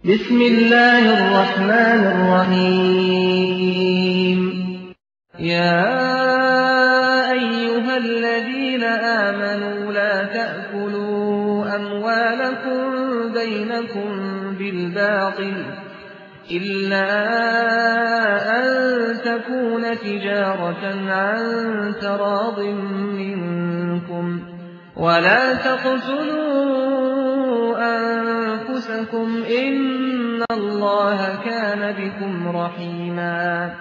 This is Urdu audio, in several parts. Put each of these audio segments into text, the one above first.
بسم الله الرحمن الرحيم يا أيها الذين آمنوا لا تأكلوا أموالكم بينكم بالباطل إلا أن تكون تجارة عن تراض منكم ولا تقتلوا أنفسكم إن الله كان بكم رحيما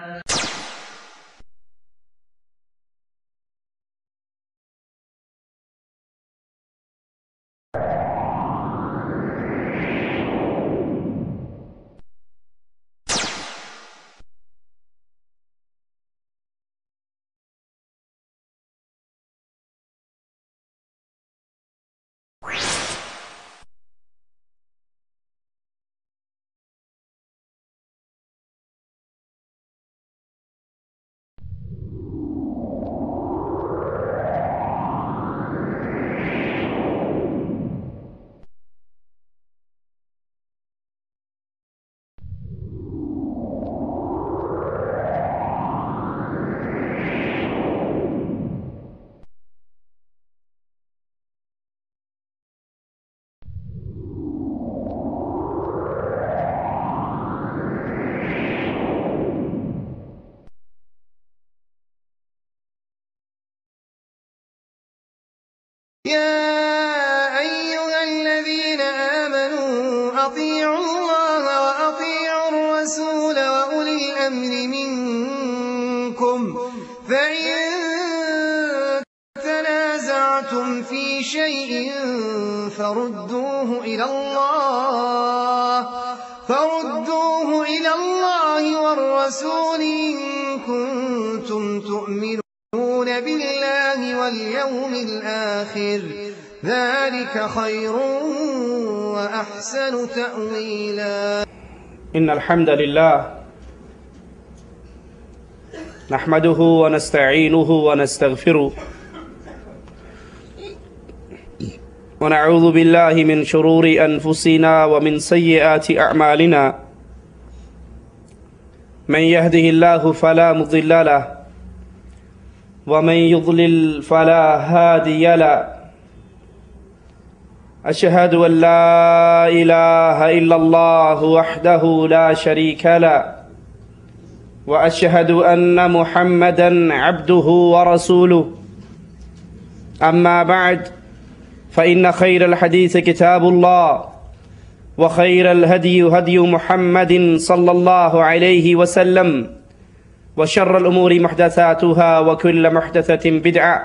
يا أيها الذين آمنوا أطيعوا الله وأطيعوا الرسول وأولي الأمر منكم فإن تنازعتم في شيء فردوه إلى الله والرسول إن كنتم تؤمنون بالله واليوم الآخر ذلك خير وأحسن تأويلا إن الحمد لله نحمده ونستعينه ونستغفره ونعوذ بالله من شرور أنفسنا ومن سيئات أعمالنا من يهده الله فلا مضل له ومن يضلل فلا هادي له أشهد أن لا إله إلا الله وحده لا شريك له وأشهد أن محمدا عبده ورسوله أما بعد فإن خير الحديث كتاب الله وخير الهدي هدي محمد صلى الله عليه وسلم وشر الأمور محدثاتها وكل محدثة بدعة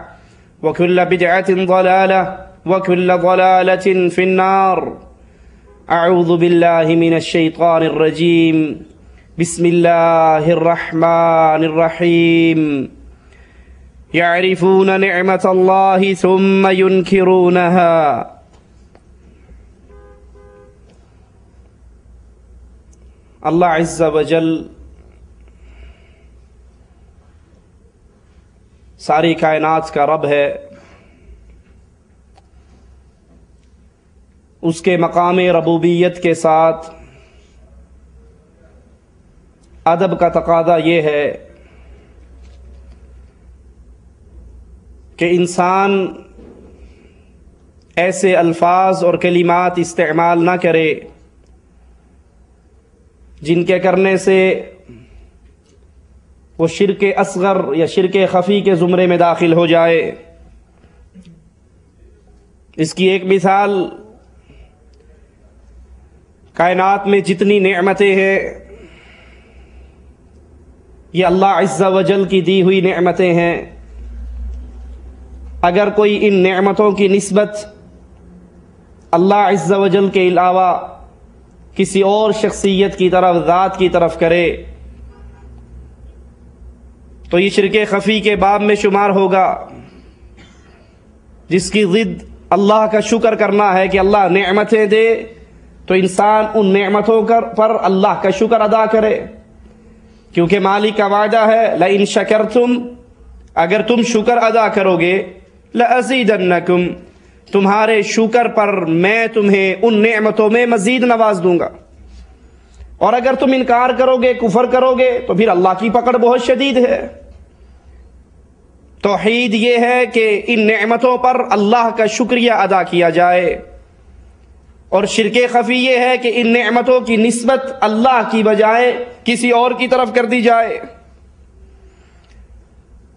وكل بدعة ضلالة وكل ضلالة في النار أعوذ بالله من الشيطان الرجيم بسم الله الرحمن الرحيم يعرفون نعمة الله ثم ينكرونها اللہ عز وجل ساری کائنات کا رب ہے. اس کے مقام ربوبیت کے ساتھ ادب کا تقاضا یہ ہے کہ انسان ایسے الفاظ اور کلمات استعمال نہ کرے جن کے کرنے سے وہ شرک اصغر یا شرک خفی کے زمرے میں داخل ہو جائے. اس کی ایک مثال کائنات میں جتنی نعمتیں ہیں یہ اللہ عز و جل کی دی ہوئی نعمتیں ہیں. اگر کوئی ان نعمتوں کی نسبت اللہ عز و جل کے علاوہ کسی اور شخصیت کی طرف ذات کی طرف کرے تو یہ شرک خفی کے باب میں شمار ہوگا جس کی ضد اللہ کا شکر کرنا ہے کہ اللہ نعمتیں دے تو انسان ان نعمتوں پر اللہ کا شکر ادا کرے کیونکہ مالک کا وعدہ ہے لئن شکرتم اگر تم شکر ادا کرو گے لأزیدنکم تمہارے شکر پر میں تمہیں ان نعمتوں میں مزید نواز دوں گا. اور اگر تم انکار کرو گے، کفر کرو گے، تو پھر اللہ کی پکڑ بہت شدید ہے۔ توحید یہ ہے کہ ان نعمتوں پر اللہ کا شکریہ ادا کیا جائے، اور شرک خفی یہ ہے کہ ان نعمتوں کی نسبت اللہ کی بجائے کسی اور کی طرف کر دی جائے۔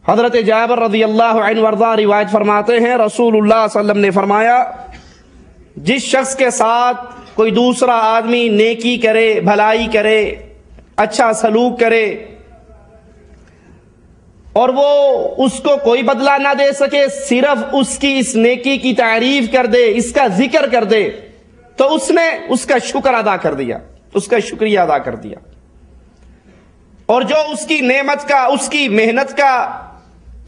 حضرت جابر رضی اللہ عنہ وارضاہ روایت فرماتے ہیں، رسول اللہ صلی اللہ علیہ وسلم نے فرمایا، جس شخص کے ساتھ کوئی دوسرا آدمی نیکی کرے، بھلائی کرے، اچھا سلوک کرے، اور وہ اس کو کوئی بدلہ نہ دے سکے، صرف اس کی اس نیکی کی تعریف کر دے، اس کا ذکر کر دے، تو اس نے اس کا شکر ادا کر دیا، اس کا شکریہ ادا کر دیا۔ اور جو اس کی نعمت کا، اس کی محنت کا،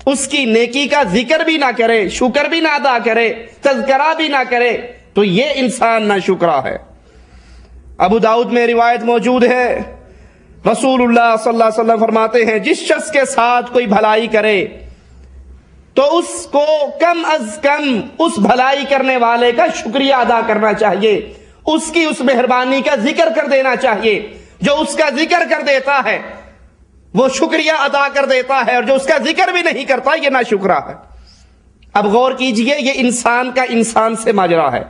اس کی نیکی کا ذکر بھی نہ کرے، شکر بھی نہ ادا کرے، تذکرہ بھی نہ کرے، تو یہ انسان ناشکرا ہے۔ ابو داؤد میں روایت موجود ہے، رسول اللہ صلی اللہ علیہ وسلم فرماتے ہیں، جس شخص کے ساتھ کوئی بھلائی کرے تو اس کو کم از کم اس بھلائی کرنے والے کا شکریہ ادا کرنا چاہیے، اس کی اس مہربانی کا ذکر کر دینا چاہیے۔ جو اس کا ذکر کر دیتا ہے وہ شکریہ ادا کر دیتا ہے، اور جو اس کا ذکر بھی نہیں کرتا یہ ناشکرا ہے۔ اب غور کیجئے، یہ انسان کا انسان سے ماجرا ہے۔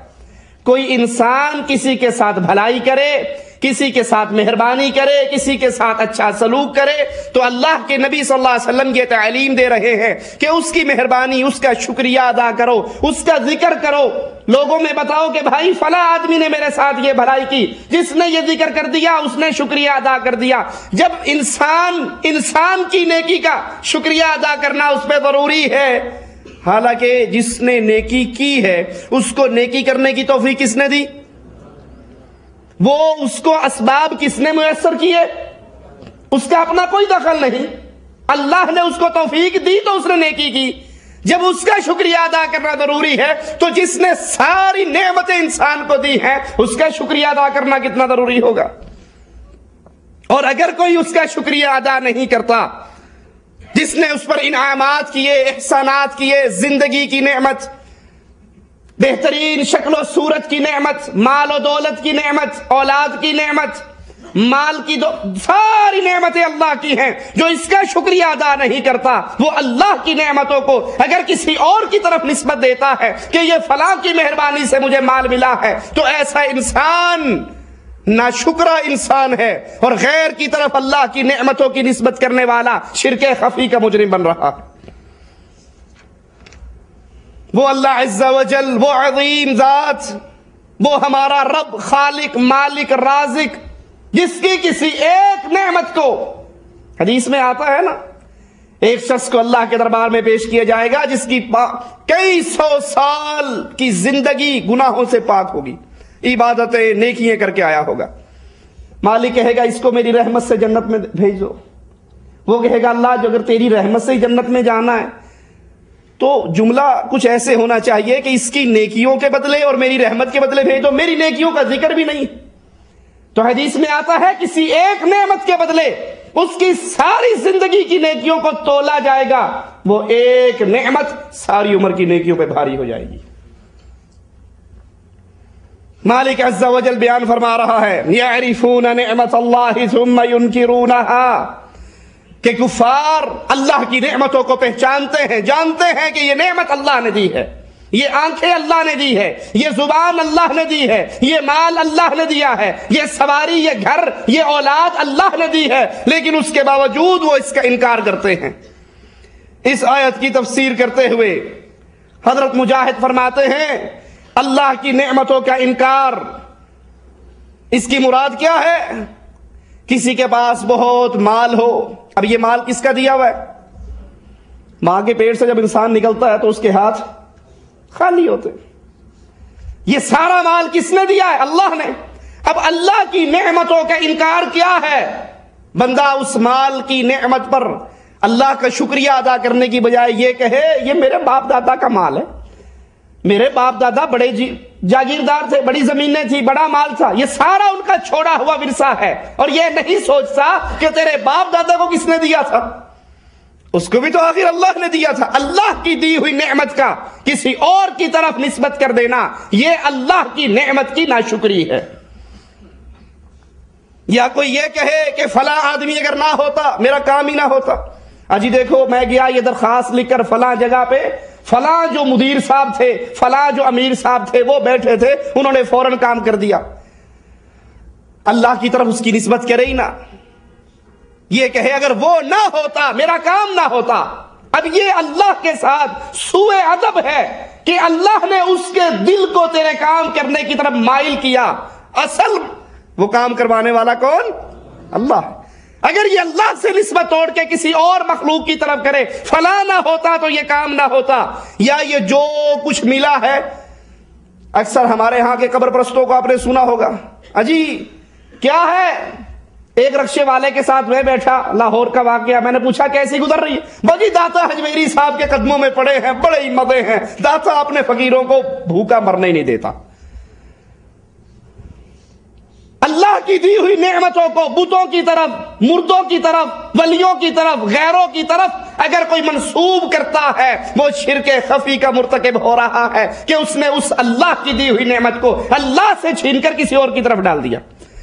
کوئی انسان کسی کے ساتھ بھلائی کرے، کسی کے ساتھ مہربانی کرے، کسی کے ساتھ اچھا سلوک کرے، تو اللہ کے نبی صلی اللہ علیہ وسلم یہ تعلیم دے رہے ہیں کہ اس کی مہربانی، اس کا شکریہ ادا کرو، اس کا ذکر کرو، لوگوں میں بتاؤ کہ بھائی فلاں آدمی نے میرے ساتھ یہ بھلائی کی، جس نے یہ ذکر کر دیا اس نے شکریہ ادا کر دیا۔ جب انسان کی نیکی کا شکریہ ادا کرنا اس پہ ضروری ہے، حالانکہ جس نے نیکی کی ہے اس کو نیکی کرنے کی توفیق کس نے دی؟ وہ اس کو اسباب کس نے میسر کیے؟ اس کا اپنا کوئی دخل نہیں، اللہ نے اس کو توفیق دی تو اس نے نیکی کی۔ جب اس کا شکریہ ادا کرنا ضروری ہے تو جس نے ساری نعمتیں انسان کو دی ہیں اس کا شکریہ ادا کرنا کتنا ضروری ہوگا۔ اور اگر کوئی اس کا شکریہ ادا نہیں کرتا، جس نے اس پر انعامات کیے، احسانات کیے، زندگی کی نعمت، بہترین شکل و صورت کی نعمت، مال و دولت کی نعمت، اولاد کی نعمت، مال کی ساری نعمتیں اللہ کی ہیں، جو اس کا شکریہ ادا نہیں کرتا وہ اللہ کی نعمتوں کو اگر کسی اور کی طرف نسبت دیتا ہے کہ یہ فلاں کی مہربانی سے مجھے مال ملا ہے، تو ایسا انسان ناشکرا انسان ہے، اور غیر کی طرف اللہ کی نعمتوں کی نسبت کرنے والا شرک خفی کا مجرم بن رہا ہے۔ وہ اللہ عز و جل، وہ عظیم ذات، وہ ہمارا رب، خالق، مالک، رازق، جس کی کسی ایک نعمت کو، حدیث میں آتا ہے نا، ایک شخص کو اللہ کے دربار میں پیش کیا جائے گا جس کی کئی سو سال کی زندگی گناہوں سے پاک ہوگی، عبادتیں، نیکیاں کر کے آیا ہوگا۔ مالک کہے گا اس کو میری رحمت سے جنت میں بھیج دو۔ وہ کہے گا اللہ جو اگر تیری رحمت سے ہی جنت میں جانا ہے تو جملہ کچھ ایسے ہونا چاہیے کہ اس کی نیکیوں کے بدلے اور میری رحمت کے بدلے بھیج دو، میری نیکیوں کا ذکر بھی نہیں۔ تو حدیث میں آتا ہے کسی ایک نعمت کے بدلے اس کی ساری زندگی کی نیکیوں کو تولا جائے گا، وہ ایک نعمت ساری عمر کی نیکیوں پہ بھاری ہو جائے گی۔ مالک عز و جل بیان فرما رہا ہے، یعرفون نعمت اللہ ثم ینکرونہا، کہ کفار اللہ کی نعمتوں کو پہچانتے ہیں، جانتے ہیں کہ یہ نعمت اللہ نے دی ہے، یہ آنکھیں اللہ نے دی ہے، یہ زبان اللہ نے دی ہے، یہ مال اللہ نے دیا ہے، یہ سواری، یہ گھر، یہ اولاد اللہ نے دی ہے، لیکن اس کے باوجود وہ اس کا انکار کرتے ہیں۔ اس آیت کی تفسیر کرتے ہوئے حضرت مجاہد فرماتے ہیں اللہ کی نعمتوں کا انکار، اس کی مراد کیا ہے؟ کسی کے پاس بہت مال ہو، اب یہ مال کس کا دیا ہوا ہے؟ ماں کے پیٹ سے جب انسان نکلتا ہے تو اس کے ہاتھ خالی ہوتے، یہ سارا مال کس نے دیا ہے؟ اللہ نے۔ اب اللہ کی نعمتوں کا انکار کیا ہے؟ بندہ اس مال کی نعمت پر اللہ کا شکریہ ادا کرنے کی بجائے یہ کہے یہ میرے باپ دادا کا مال ہے، میرے باپ دادا بڑے جاگیردار تھے، بڑی زمینیں تھی، بڑا مال تھا، یہ سارا ان کا چھوڑا ہوا ورثہ ہے، اور یہ نہیں سوچتا کہ تیرے باپ دادا کو کس نے دیا تھا، اس کو بھی تو آخر اللہ نے دیا تھا۔ اللہ کی دی ہوئی نعمت کا کسی اور کی طرف نسبت کر دینا، یہ اللہ کی نعمت کی ناشکری ہے۔ یا کوئی یہ کہے کہ فلاں آدمی اگر نہ ہوتا میرا کام ہی نہ ہوتا. اجی دیکھو میں گیا یہ درخواست لکھ کر فلاں جگہ پہ، فلاں جو مدیر صاحب تھے، فلاں جو امیر صاحب تھے وہ بیٹھے تھے، انہوں نے فوراً کام کر دیا. اللہ کی طرف اس کی نسبت کرے ہی نہ. یہ کہے اگر وہ نہ ہوتا میرا کام نہ ہوتا. اب یہ اللہ کے ساتھ سوء ادب ہے کہ اللہ نے اس کے دل کو تیرے کام کرنے کی طرف مائل کیا. اصل وہ کام کروانے والا کون؟ اللہ. اگر یہ اللہ سے نسبت توڑ کے کسی اور مخلوق کی طرف کرے، فلاں نہ ہوتا تو یہ کام نہ ہوتا، یا یہ جو کچھ ملا ہے. اکثر ہمارے ہاں کے قبر پرستوں کو آپ نے سنا ہوگا، اجی کیا ہے؟ ایک رکشے والے کے ساتھ میں بیٹھا، لاہور کا واقعہ، میں نے پوچھا کیسی گزر رہی ہے؟ بجی داتا حجویری صاحب کے قدموں میں پڑے ہیں، بڑے ہی مزے ہیں، داتا اپنے فقیروں کو بھوکا مرنے ہی نہیں دیتا. اللہ کی دی ہوئی نعمتوں کو بتوں کی طرف، مردوں کی طرف، ولیوں کی طرف، غیروں کی طرف اگر کوئی منسوب کرتا ہے وہ شرک خفی کا مرتکب ہو رہا ہے کہ اس نے اس اللہ کی دی ہوئی نعمت کو اللہ سے چھین کر کسی اور کی طرف ڈال دیا.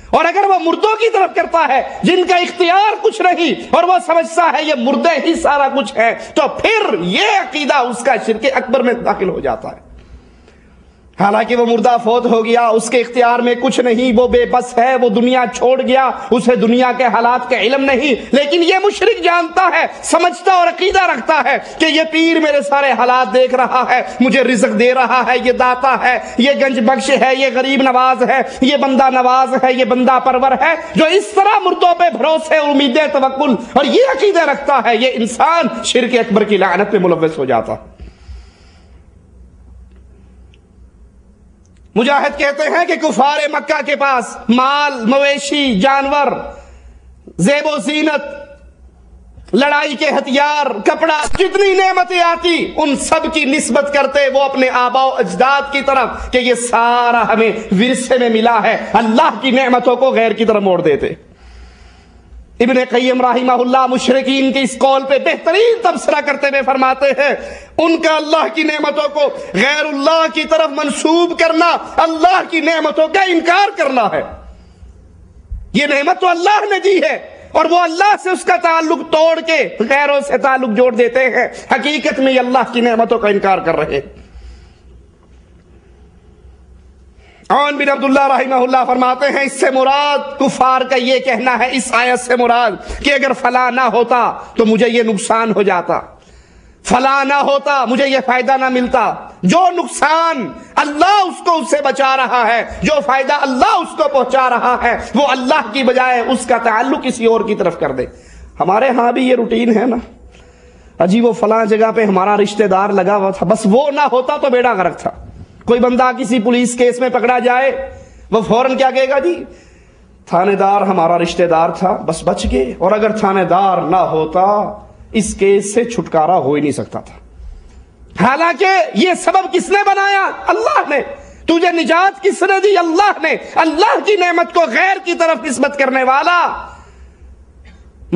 اور اگر وہ مردوں کی طرف کرتا ہے جن کا اختیار کچھ نہیں اور وہ سمجھتا ہے یہ مردے ہی سارا کچھ ہے، تو پھر یہ عقیدہ اس کا شرک اکبر میں داخل ہو جاتا ہے. حالانکہ وہ مردہ فوت ہو گیا، اس کے اختیار میں کچھ نہیں، وہ بے بس ہے، وہ دنیا چھوڑ گیا، اسے دنیا کے حالات کا علم نہیں. لیکن یہ مشرک جانتا ہے، سمجھتا اور عقیدہ رکھتا ہے کہ یہ پیر میرے سارے حالات دیکھ رہا ہے، مجھے رزق دے رہا ہے، یہ داتا ہے، یہ گنج بخش ہے، یہ غریب نواز ہے، یہ بندہ نواز ہے، یہ بندہ پرور ہے. جو اس طرح مردوں پہ بھروسے، امیدیں، توکل اور یہ عقیدہ رکھتا ہے، یہ انسان شرک اکبر کی لعنت میں ملوث ہو جاتا. مجاہد کہتے ہیں کہ کفار مکہ کے پاس مال، مویشی، جانور، زیب و زینت، لڑائی کے ہتھیار، کپڑا، جتنی نعمتیں آتی ان سب کی نسبت کرتے وہ اپنے آباء و اجداد کی طرف کہ یہ سارا ہمیں ورثے میں ملا ہے. اللہ کی نعمتوں کو غیر کی طرف موڑ دیتے. ابن قیم رحمہ اللہ مشرکین کے اس قول پہ بہترین تبصرہ کرتے ہوئے فرماتے ہیں ان کا اللہ کی نعمتوں کو غیر اللہ کی طرف منسوب کرنا اللہ کی نعمتوں کا انکار کرنا ہے. یہ نعمت تو اللہ نے دی ہے اور وہ اللہ سے اس کا تعلق توڑ کے غیروں سے تعلق جوڑ دیتے ہیں. حقیقت میں یہ اللہ کی نعمتوں کا انکار کر رہے ہیں. عون بن عبداللہ رحمہ اللہ فرماتے ہیں اس سے مراد کفار کا یہ کہنا ہے، اس آیت سے مراد کہ اگر فلاں نہ ہوتا تو مجھے یہ نقصان ہو جاتا، فلاں نہ ہوتا مجھے یہ فائدہ نہ ملتا. جو نقصان اللہ اس کو اس سے بچا رہا ہے، جو فائدہ اللہ اس کو پہنچا رہا ہے، وہ اللہ کی بجائے اس کا تعلق کسی اور کی طرف کر دے. ہمارے ہاں بھی یہ روٹین ہے نا، اجی وہ فلاں جگہ پہ ہمارا رشتہ دار لگا ہوا تھا، بس وہ نہ ہوتا تو بیڑا غرق تھا. کوئی بندہ کسی پولیس کیس میں پکڑا جائے وہ فوراً کیا کہے گا؟ جی تھانے دار ہمارا رشتہ دار تھا، بس بچ گئے، اور اگر تھانے دار نہ ہوتا اس کیس سے چھٹکارا ہو ہی نہیں سکتا تھا. حالانکہ یہ سبب کس نے بنایا؟ اللہ نے. تجھے نجات کس نے دی؟ اللہ نے. اللہ کی نعمت کو غیر کی طرف نسبت کرنے والا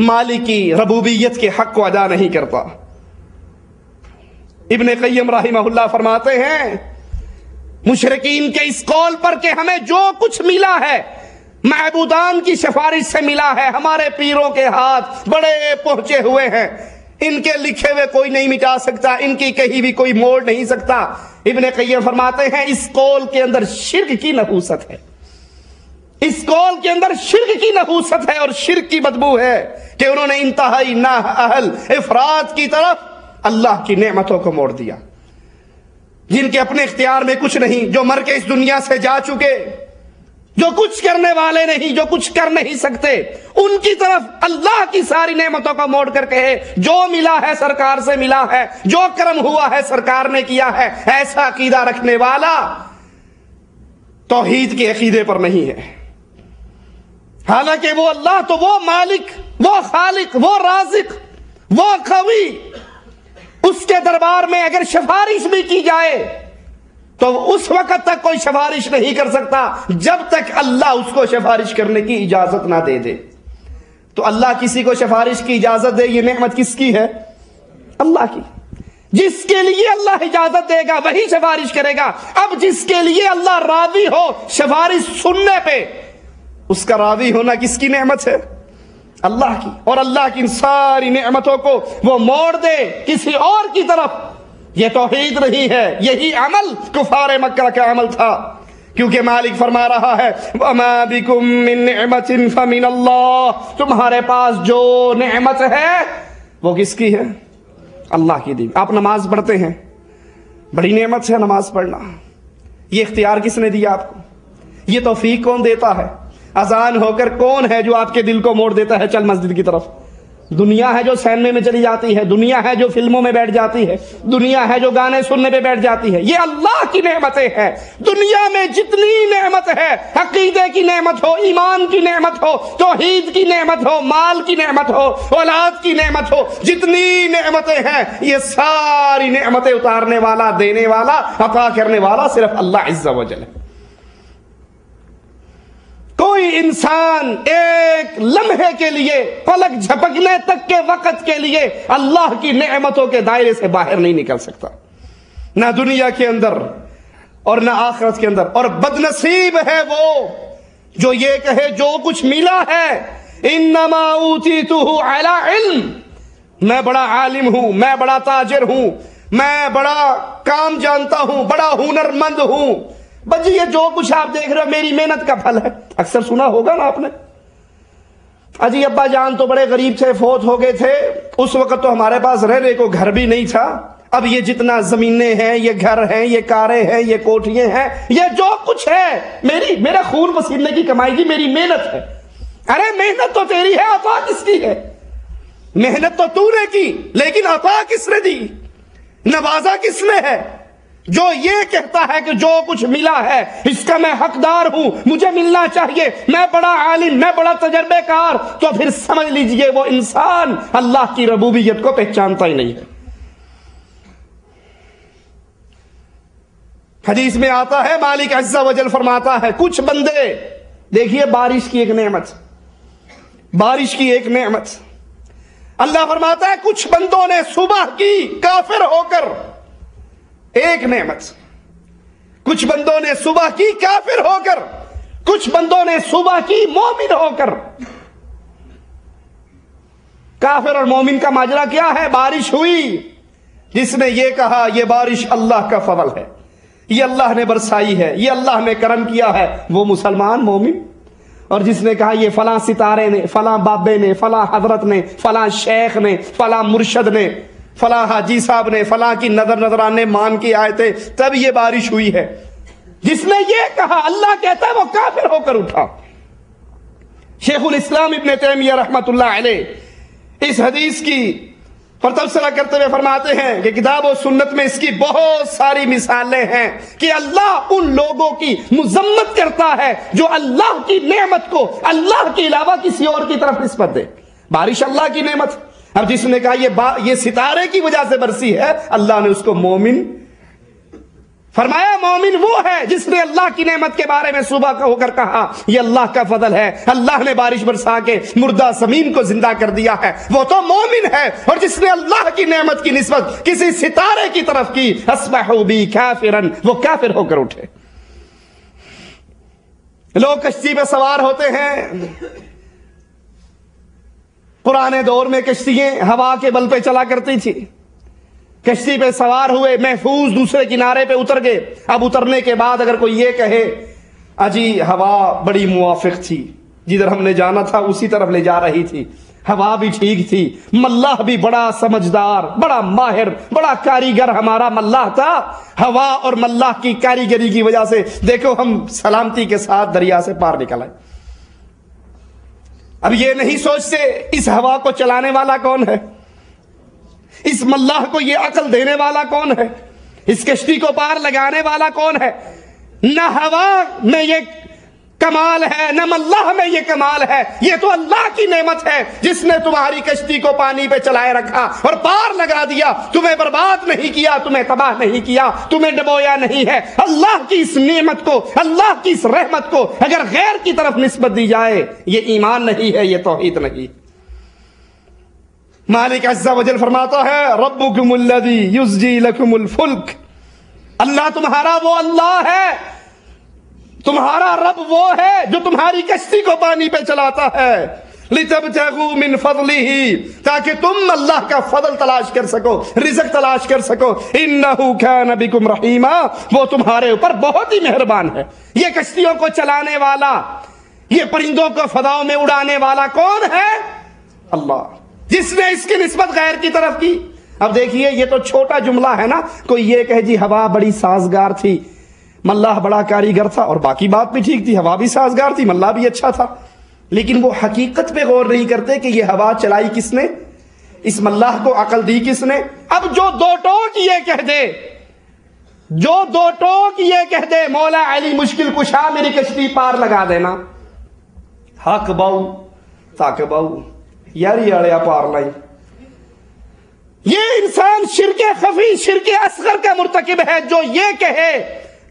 مالک کی ربوبیت کے حق کو ادا نہیں کرتا. ابن قیم رحمہ اللہ فرماتے ہیں مشرکین کے اس قول پر کہ ہمیں جو کچھ ملا ہے معبودان کی سفارش سے ملا ہے، ہمارے پیروں کے ہاتھ بڑے پہنچے ہوئے ہیں، ان کے لکھے ہوئے کوئی نہیں مٹا سکتا، ان کی کہیں بھی کوئی موڑ نہیں سکتا. ابن قیم فرماتے ہیں اس قول کے اندر شرک کی نحوست ہے، اس قول کے اندر شرک کی نحوست ہے اور شرک کی بدبو ہے کہ انہوں نے انتہائی نااہل افراد کی طرف اللہ کی نعمتوں کو موڑ دیا. جن کے اپنے اختیار میں کچھ نہیں، جو مر کے اس دنیا سے جا چکے، جو کچھ کرنے والے نہیں، جو کچھ کر نہیں سکتے، ان کی طرف اللہ کی ساری نعمتوں کو موڑ کر کہے جو ملا ہے سرکار سے ملا ہے، جو کرم ہوا ہے سرکار نے کیا ہے. ایسا عقیدہ رکھنے والا توحید کے عقیدے پر نہیں ہے. حالانکہ وہ اللہ تو وہ مالک، وہ خالق، وہ رازق، وہ قوی، اس کے دربار میں اگر سفارش بھی کی جائے تو اس وقت تک کوئی سفارش نہیں کر سکتا جب تک اللہ اس کو سفارش کرنے کی اجازت نہ دے دے. تو اللہ کسی کو سفارش کی اجازت دے، یہ نعمت کس کی ہے؟ اللہ کی. جس کے لیے اللہ اجازت دے گا وہی سفارش کرے گا. اب جس کے لیے اللہ راضی ہو سفارش سننے پہ اس کا راضی ہونا کس کی نعمت ہے؟ اللہ کی. اور اللہ کی ان ساری نعمتوں کو وہ موڑ دے کسی اور کی طرف، یہ توحید نہیں ہے. یہی عمل کفار مکہ کا عمل تھا، کیونکہ مالک فرما رہا ہے وَمَا بِكُم مِّن نِعْمَةٍ فَمِنَ اللَّهِ، تمہارے پاس جو نعمت ہے وہ کس کی ہے؟ اللہ کی دی. آپ نماز پڑھتے ہیں، بڑی نعمت ہے نماز پڑھنا. یہ اختیار کس نے دیا آپ کو؟ یہ توفیق کون دیتا ہے؟ اذان ہو کر کون ہے جو آپ کے دل کو موڑ دیتا ہے چل مسجد کی طرف؟ دنیا ہے جو سینما میں چلی جاتی ہے، دنیا ہے جو فلموں میں بیٹھ جاتی ہے، دنیا ہے جو گانے سننے پہ بیٹھ جاتی ہے. یہ اللہ کی نعمتیں ہیں. دنیا میں جتنی نعمت ہے، عقیدے کی نعمت ہو، ایمان کی نعمت ہو، توحید کی نعمت ہو، مال کی نعمت ہو، اولاد کی نعمت ہو، جتنی نعمتیں ہیں یہ ساری نعمتیں اتارنے والا، دینے والا، عطا کرنے والا صرف اللہ عز و جل ہے. کوئی انسان ایک لمحے کے لیے، پلک جھپکنے تک کے وقت کے لیے اللہ کی نعمتوں کے دائرے سے باہر نہیں نکل سکتا، نہ دنیا کے اندر اور نہ آخرت کے اندر. اور بدنصیب ہے وہ جو یہ کہے جو کچھ ملا ہے انما اوتیتہ علی علم، میں بڑا عالم ہوں، میں بڑا تاجر ہوں، میں بڑا کام جانتا ہوں، بڑا ہنرمند ہوں. بس یہ جو کچھ آپ دیکھ رہے ہو میری محنت کا پھل ہے. اکثر سنا ہوگا نا آپ نے، اجی ابا جان تو بڑے غریب تھے، فوت ہو گئے تھے، اس وقت تو ہمارے پاس رہنے کو گھر بھی نہیں تھا، اب یہ جتنا زمینیں ہیں، یہ گھر ہیں، یہ کاریں ہیں، یہ کوٹھیاں ہیں، یہ جو کچھ ہے میرا خون پسینے کی کمائی کی میری محنت ہے. ارے محنت تو تیری ہے، عطا کس کی ہے؟ محنت تو نے کی، لیکن عطا کس نے دی؟ نوازا کس نے ہے؟ جو یہ کہتا ہے کہ جو کچھ ملا ہے اس کا میں حقدار ہوں، مجھے ملنا چاہیے، میں بڑا عالم، میں بڑا تجربے کار، تو پھر سمجھ لیجئے وہ انسان اللہ کی ربوبیت کو پہچانتا ہی نہیں ہے. حدیث میں آتا ہے مالک عز و جل فرماتا ہے کچھ بندے، دیکھیے بارش کی ایک نعمت، بارش کی ایک نعمت، اللہ فرماتا ہے کچھ بندوں نے صبح کی کافر ہو کر، ایک نعمت، کچھ بندوں نے صبح کی کافر ہو کر، کچھ بندوں نے صبح کی مومن ہو کر. کافر اور مومن کا ماجرا کیا ہے؟ بارش ہوئی، جس نے یہ کہا یہ بارش اللہ کا فضل ہے، یہ اللہ نے برسائی ہے، یہ اللہ نے کرم کیا ہے، وہ مسلمان مومن. اور جس نے کہا یہ فلاں ستارے نے، فلاں بابے نے، فلاں حضرت نے، فلاں شیخ نے، فلاں مرشد نے، فلاں حاجی صاحب نے، فلاں کی نظرانے مان کے آئے تھے تب یہ بارش ہوئی ہے، جس نے یہ کہا اللہ کہتا ہے وہ کافر ہو کر اٹھا. شیخ الاسلام ابن تیمیہ رحمت اللہ علیہ اس حدیث کی پر تبصرہ کرتے ہوئے فرماتے ہیں کہ کتاب و سنت میں اس کی بہت ساری مثالیں ہیں کہ اللہ ان لوگوں کی مذمت کرتا ہے جو اللہ کی نعمت کو اللہ کے علاوہ کسی اور کی طرف نسبت دے. بارش اللہ کی نعمت، اب جس نے کہا یہ ستارے کی وجہ سے برسی ہے، اللہ نے اس کو مومن فرمایا. مومن وہ ہے جس نے اللہ کی نعمت کے بارے میں صبح ہو کر کہا یہ اللہ کا فضل ہے، اللہ نے بارش برسا کے مردہ زمین کو زندہ کر دیا ہے، وہ تو مومن ہے. اور جس نے اللہ کی نعمت کی نسبت کسی ستارے کی طرف کی، اصبحوا بی کافرن، وہ کافر ہو کر اٹھے. لوگ کشتی پہ سوار ہوتے ہیں، پرانے دور میں کشتیاں ہوا کے بل پہ چلا کرتی تھی، کشتی پہ سوار ہوئے، محفوظ دوسرے کنارے پہ اتر گئے. اب اترنے کے بعد اگر کوئی یہ کہے اجی ہوا بڑی موافق تھی، جدھر ہم نے جانا تھا اسی طرف لے جا رہی تھی، ہوا بھی ٹھیک تھی، ملاح بھی بڑا سمجھدار، بڑا ماہر، بڑا کاریگر ہمارا ملاح تھا، ہوا اور ملاح کی کاریگری کی وجہ سے دیکھو ہم سلامتی کے ساتھ دریا سے پار نکل آئے. اب یہ نہیں سوچتے اس ہوا کو چلانے والا کون ہے، اس ملاح کو یہ عقل دینے والا کون ہے، اس کشتی کو پار لگانے والا کون ہے. نہ ہوا میں یہ کمال ہے، نہ ملاح میں یہ کمال ہے، یہ تو اللہ کی نعمت ہے جس نے تمہاری کشتی کو پانی پہ چلائے رکھا اور پار لگا دیا، تمہیں برباد نہیں کیا، تمہیں تباہ نہیں کیا، تمہیں ڈبویا نہیں ہے. اللہ کی اس نعمت کو، اللہ کی اس رحمت کو اگر غیر کی طرف نسبت دی جائے یہ ایمان نہیں ہے، یہ توحید نہیں. مالک عز و جل فرماتا ہے ربکم الذی یزجی لکم الفلک، اللہ تمہارا وہ اللہ ہے تمہارا رب وہ ہے جو تمہاری کشتی کو پانی پہ چلاتا ہے، لِتَبْتَغُوا مِنْ فَضْلِهِ، تاکہ تم اللہ کا فضل تلاش کر سکو، رزق تلاش کر سکو۔ إِنَّهُ كَانَ بِكُمْ رَحِيمًا، وہ تمہارے اوپر بہت ہی مہربان ہے۔ یہ کشتیوں کو چلانے والا، یہ پرندوں کو فضاؤں میں اڑانے والا کون ہے؟ اللہ، جس نے اس کی نسبت غیر کی طرف کی۔ اب دیکھیے یہ تو چھوٹا جملہ ہے نا، کوئی یہ کہے جی ہوا بڑی سازگار تھی، ملاح بڑا کاریگر تھا، اور باقی بات بھی ٹھیک تھی، ہوا بھی سازگار تھی، ملاح بھی اچھا تھا، لیکن وہ حقیقت پہ غور نہیں کرتے کہ یہ ہوا چلائی کس نے، اس ملاح کو عقل دی کس نے۔ اب جو دو ٹوک یہ کہہ دے، جو دو ٹوک یہ کہہ دے مولا علی مشکل کشا میری کشتی پار لگا دینا، حق باؤ تاک باؤ یاری اڑیا پار لائی، یہ انسان شرک خفی، شرک اصغر کا مرتکب ہے جو یہ کہے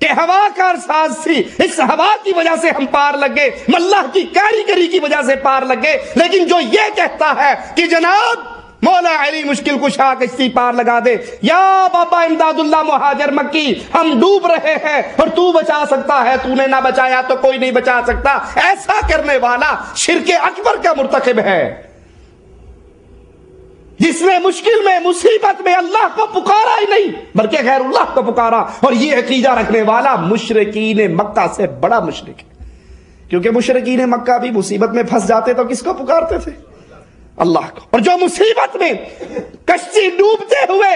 کہ ہوا کار ساز تھی، اس ہوا کی وجہ سے ہم پار لگے، ملاح کی کاریگری کی وجہ سے پار لگے، لیکن جو یہ کہتا ہے کہ جناب مولا علی مشکل کشا کشتی پار لگا دے، یا بابا امداد اللہ مہاجر مکی ہم ڈوب رہے ہیں اور تو بچا سکتا ہے، تو نے نہ بچایا تو کوئی نہیں بچا سکتا، ایسا کرنے والا شرک اکبر کا مرتکب ہے، جس نے مشکل میں مصیبت میں اللہ کو پکارا ہی نہیں بلکہ غیر اللہ کو پکارا، اور یہ عقیدہ رکھنے والا مشرکین مکہ سے بڑا مشرک ہے، کیونکہ مشرکین مکہ بھی مصیبت میں پھنس جاتے تو کس کو پکارتے تھے؟ اللہ کو، اور جو مصیبت میں کشتی ڈوبتے ہوئے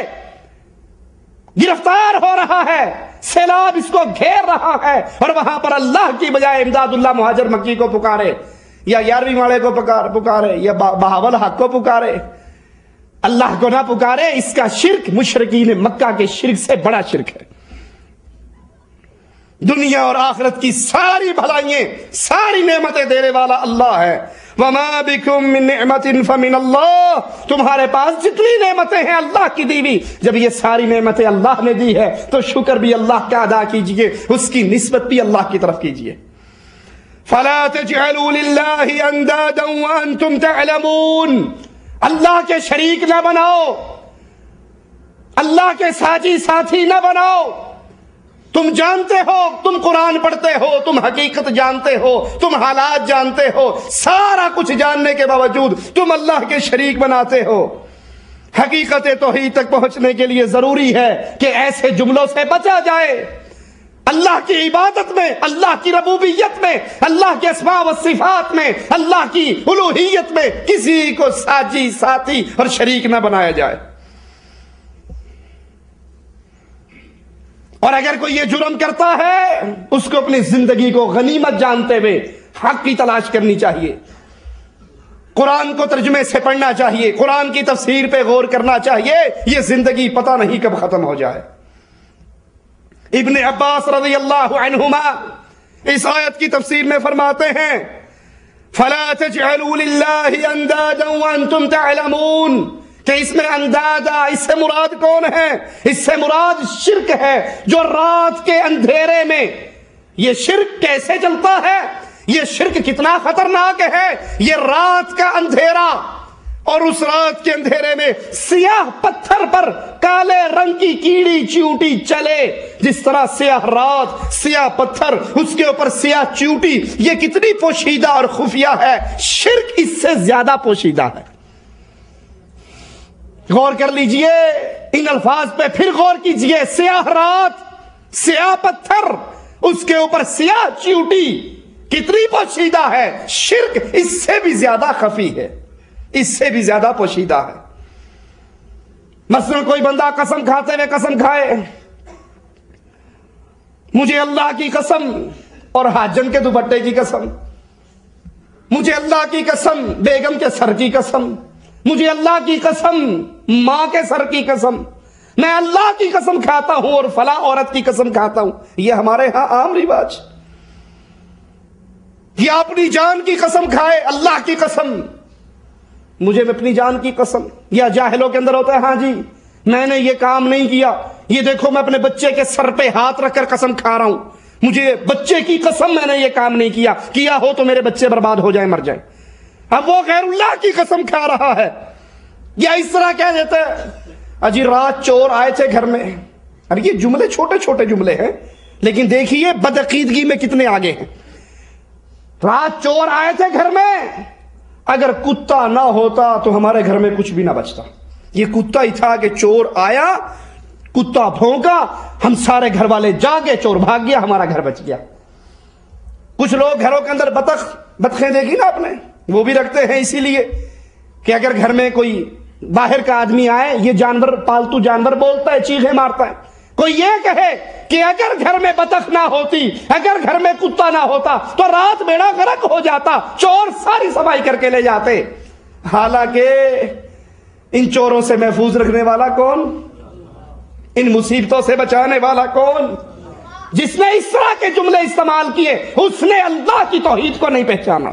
گرفتار ہو رہا ہے، سیلاب اس کو گھیر رہا ہے، اور وہاں پر اللہ کی بجائے امداد اللہ مہاجر مکی کو پکارے، یا 11ویں ماڑے کو پکارے، یا بہاول حق کو پکارے، اللہ کو نہ پکارے، اس کا شرک مشرکین مکہ کے شرک سے بڑا شرک ہے۔ دنیا اور آخرت کی ساری بھلائیاں، ساری نعمتیں دینے والا اللہ ہے۔ وَمَا بِكُم مِّن نِعْمَةٍ فَمِنَ اللَّهِ، تمہارے پاس جتنی نعمتیں ہیں اللہ کی دی ہوئی، جب یہ ساری نعمتیں اللہ نے دی ہے تو شکر بھی اللہ کا ادا کیجئے، اس کی نسبت بھی اللہ کی طرف کیجئے۔ فَلَا تَجْعَلُوا لِلَّهِ أَندَادًا وَأَنتُمْ تَعْلَمُونَ، اللہ کے شریک نہ بناؤ، اللہ کے ساجی ساتھی نہ بناؤ، تم جانتے ہو، تم قرآن پڑھتے ہو، تم حقیقت جانتے ہو، تم حالات جانتے ہو، سارا کچھ جاننے کے باوجود تم اللہ کے شریک بناتے ہو۔ حقیقت توحید تک پہنچنے کے لیے ضروری ہے کہ ایسے جملوں سے بچا جائے، اللہ کی عبادت میں، اللہ کی ربوبیت میں، اللہ کے اسماء و صفات میں، اللہ کی الوہیت میں کسی کو ساجی ساتھی اور شریک نہ بنایا جائے۔ اور اگر کوئی یہ جرم کرتا ہے اس کو اپنی زندگی کو غنیمت جانتے ہوئے حق کی تلاش کرنی چاہیے، قرآن کو ترجمے سے پڑھنا چاہیے، قرآن کی تفسیر پہ غور کرنا چاہیے، یہ زندگی پتہ نہیں کب ختم ہو جائے۔ ابن عباس رضی اللہ عنہما اس آیت کی تفسیر میں فرماتے ہیں فَلَا تَجْعَلُوا لِلَّهِ أَنْدَادًا وَأَنْتُمْ تَعْلَمُونَ، کہ اس میں اندادا، اس سے مراد کون ہے؟ اس سے مراد شرک ہے، جو رات کے اندھیرے میں، یہ شرک کیسے چلتا ہے، یہ شرک کتنا خطرناک ہے، یہ رات کا اندھیرا، اور اس رات کے اندھیرے میں سیاہ پتھر پر کالے رنگ کی کیڑی چیونٹی چلے، جس طرح سیاہ رات، سیاہ پتھر، اس کے اوپر سیاہ چیونٹی، یہ کتنی پوشیدہ اور خفیہ ہے، شرک اس سے زیادہ پوشیدہ ہے۔ غور کر لیجئے ان الفاظ پہ، پھر غور کیجئے، سیاہ رات، سیاہ پتھر، اس کے اوپر سیاہ چیونٹی، کتنی پوشیدہ ہے۔ شرک اس سے بھی زیادہ خفی ہے، اس سے بھی زیادہ پوشیدہ ہے۔ مثلا کوئی بندہ قسم کھاتے ہوئے قسم کھائے، مجھے اللہ کی قسم، اور حاجن کے دوپٹے کی قسم، مجھے اللہ کی قسم بیگم کے سر کی قسم، مجھے اللہ کی قسم ماں کے سر کی قسم، میں اللہ کی قسم کھاتا ہوں اور فلاں عورت کی قسم کھاتا ہوں۔ یہ ہمارے ہاں عام رواج۔ یا اپنی جان کی قسم کھائے، اللہ کی قسم، مجھے اپنی جان کی قسم۔ یا جاہلوں کے اندر ہوتا ہے، ہاں جی میں نے یہ کام نہیں کیا، یہ دیکھو میں اپنے بچے کے سر پہ ہاتھ رکھ کر قسم کھا رہا ہوں، مجھے بچے کی قسم میں نے یہ کام نہیں کیا، کیا ہو تو میرے بچے برباد ہو جائیں، مر جائیں۔ اب وہ غیر اللہ کی قسم کھا رہا ہے۔ یا اس طرح کہہ دیتا ہے، اجی رات چور آئے تھے گھر میں، ارے یہ جملے چھوٹے چھوٹے جملے ہیں، لیکن دیکھیے بدعقیدگی میں کتنے آگے ہیں. رات چور آئے تھے گھر میں، اگر کتا نہ ہوتا تو ہمارے گھر میں کچھ بھی نہ بچتا. یہ کتا ہی تھا کہ چور آیا، کتا بھونکا، ہم سارے گھر والے جاگے، چور بھاگ گیا، ہمارا گھر بچ گیا. کچھ لوگ گھروں کے اندر بطخیں دیکھی نا آپ نے، وہ بھی رکھتے ہیں اسی لیے کہ اگر گھر میں کوئی باہر کا آدمی آئے، یہ جانور پالتو جانور بولتا ہے، چیخیں مارتا ہے. کوئی یہ کہے کہ اگر گھر میں بطخ نہ ہوتی، اگر گھر میں کتا نہ ہوتا تو رات بیڑا غرق ہو جاتا، چور ساری صفائی کر کے لے جاتے. حالانکہ ان چوروں سے محفوظ رکھنے والا کون؟ ان مصیبتوں سے بچانے والا کون؟ جس نے اس طرح کے جملے استعمال کیے اس نے اللہ کی توحید کو نہیں پہچانا.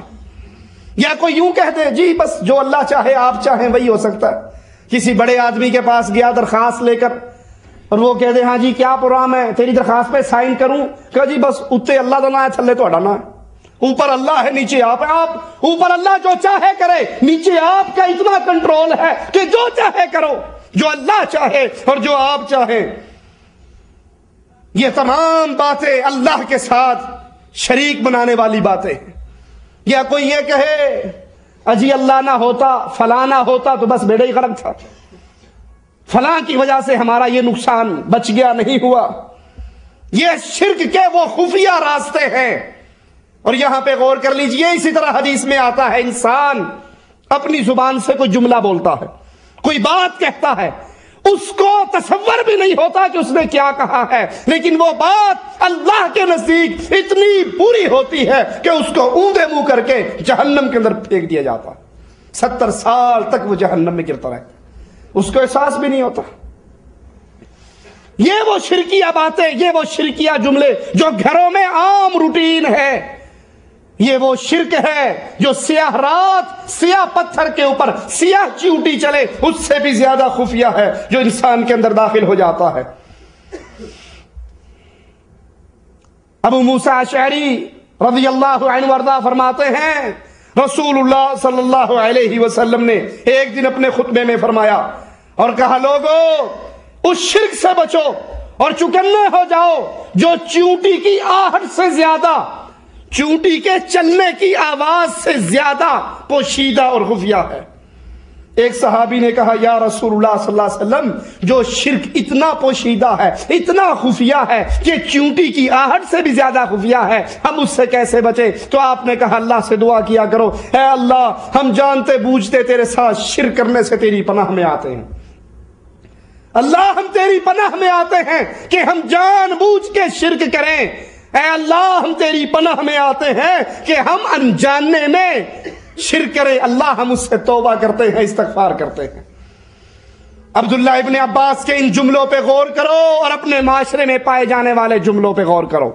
یا کوئی یوں کہتے جی بس جو اللہ چاہے آپ چاہیں وہی ہو سکتا ہے. کسی بڑے آدمی کے پاس گیا درخواست لے کر، اور وہ کہتے ہاں جی کیا پروگرام ہے، تیری درخواست پہ سائن کروں؟ کہ جی بس اتنے اللہ کا نام ہے، تھلے تو نام ہے، اوپر اللہ ہے نیچے آپ. اوپر اللہ جو چاہے کرے، نیچے آپ کا اتنا کنٹرول ہے کہ جو چاہے کرو، جو اللہ چاہے اور جو آپ چاہیں. یہ تمام باتیں اللہ کے ساتھ شریک بنانے والی باتیں ہیں. یا کوئی یہ کہے اجی اللہ نہ ہوتا، فلاں نہ ہوتا تو بس بیڑا ہی غرق تھا، فلاں کی وجہ سے ہمارا یہ نقصان بچ گیا، نہیں ہوا. یہ شرک کے وہ خفیہ راستے ہیں. اور یہاں پہ غور کر لیجئے، اسی طرح حدیث میں آتا ہے انسان اپنی زبان سے کوئی جملہ بولتا ہے، کوئی بات کہتا ہے، اس کو تصور بھی نہیں ہوتا کہ اس نے کیا کہا ہے، لیکن وہ بات اللہ کے نزدیک اتنی بری ہوتی ہے کہ اس کو اونڈے منہ کر کے جہنم کے اندر پھینک دیا جاتا ہے. 70 سال تک وہ جہنم میں گرتا رہتا، اس کو احساس بھی نہیں ہوتا. یہ وہ شرکیہ باتیں، یہ وہ شرکیہ جملے جو گھروں میں عام روٹین ہے. یہ وہ شرک ہے جو سیاہ رات سیاہ پتھر کے اوپر سیاہ چیوٹی چلے اس سے بھی زیادہ خفیہ ہے، جو انسان کے اندر داخل ہو جاتا ہے. ابو موسیٰ اشعری رضی اللہ عنہ وارضاہ فرماتے ہیں رسول اللہ صلی اللہ علیہ وسلم نے ایک دن اپنے خطبے میں فرمایا اور کہا لوگو اس شرک سے بچو اور چکنے ہو جاؤ جو چیونٹی کی آہٹ سے زیادہ، چیونٹی کے چلنے کی آواز سے زیادہ پوشیدہ اور خفیہ ہے. ایک صحابی نے کہا یا رسول اللہ صلی اللہ علیہ وسلم جو شرک اتنا پوشیدہ ہے، اتنا خفیہ ہے کہ چیونٹی کی آہٹ سے بھی زیادہ خفیہ ہے، ہم اس سے کیسے بچے؟ تو آپ نے کہا اللہ سے دعا کیا کرو، اے اللہ ہم جانتے بوجھتے تیرے ساتھ شرک کرنے سے تیری پناہ میں آتے ہیں. اللہ ہم تیری پناہ میں آتے ہیں کہ ہم جان بوجھ کے شرک کریں. اے اللہ ہم تیری پناہ میں آتے ہیں کہ ہم انجانے میں شرک کریں. اللہ ہم اس سے توبہ کرتے ہیں، استغفار کرتے ہیں. عبداللہ ابن عباس کے ان جملوں پہ غور کرو اور اپنے معاشرے میں پائے جانے والے جملوں پہ غور کرو.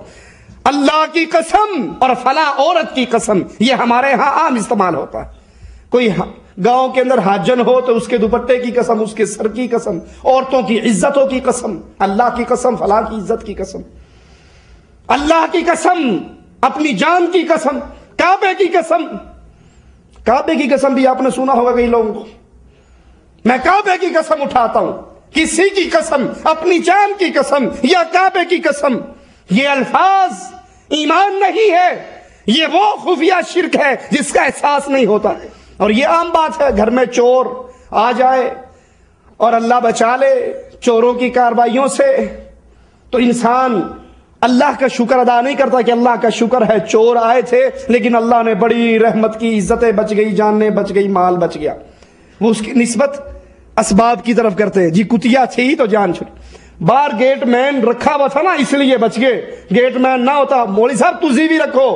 اللہ کی قسم اور فلاں عورت کی قسم، یہ ہمارے ہاں عام استعمال ہوتا ہے. کوئی گاؤں کے اندر حاجن ہو تو اس کے دوپٹے کی قسم، اس کے سر کی قسم، عورتوں کی عزتوں کی قسم، اللہ کی قسم، فلاں کی عزت کی قسم، اللہ کی قسم، اپنی جان کی قسم، کعبے کی قسم. کعبے کی قسم بھی آپ نے سنا ہوگا کئی لوگوں کو، میں کعبے کی قسم اٹھاتا ہوں، کسی کی قسم، اپنی جان کی قسم یا کعبے کی قسم. یہ الفاظ ایمان نہیں ہے، یہ وہ خفیہ شرک ہے جس کا احساس نہیں ہوتا. اور یہ عام بات ہے، گھر میں چور آ جائے اور اللہ بچا لے چوروں کی کارروائیوں سے تو انسان اللہ کا شکر ادا نہیں کرتا کہ اللہ کا شکر ہے چور آئے تھے لیکن اللہ نے بڑی رحمت کی، عزتیں بچ گئی، جانیں بچ گئی، مال بچ گیا. وہ اس کی نسبت اسباب کی طرف کرتے ہیں. جی کتیا تھی تو جان چھوٹ، باہر گیٹ مین رکھا ہوا تھا نا اس لیے بچ گئے. گیٹ مین نہ ہوتا مولوی صاحب تجھی بھی رکھو،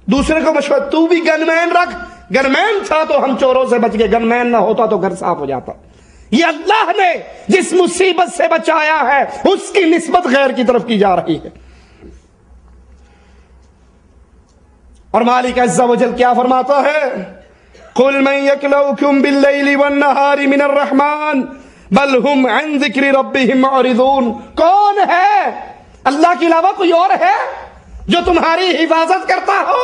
دوسرے کو مشورہ تو بھی گن مین رکھ. گن مین تھا تو ہم چوروں سے بچ گئے، گن مین نہ ہوتا تو گھر صاف ہو جاتا. یہ اللہ نے جس مصیبت سے بچایا ہے اس کی نسبت غیر کی طرف کی جا رہی ہے. اور مالک عز و جل کیا فرماتا ہے؟ قُلْ مَنْ يَكْلَؤُكُمْ بِاللَّيْلِ وَالنَّهَارِ مِنَ الرَّحْمَنِ بَلْ هُمْ عَنْ ذِكْرِ رَبِّهِمْ مُعْرِضُونَ. کون ہے؟ اللہ کے علاوہ کوئی اور ہے جو تمہاری حفاظت کرتا ہو؟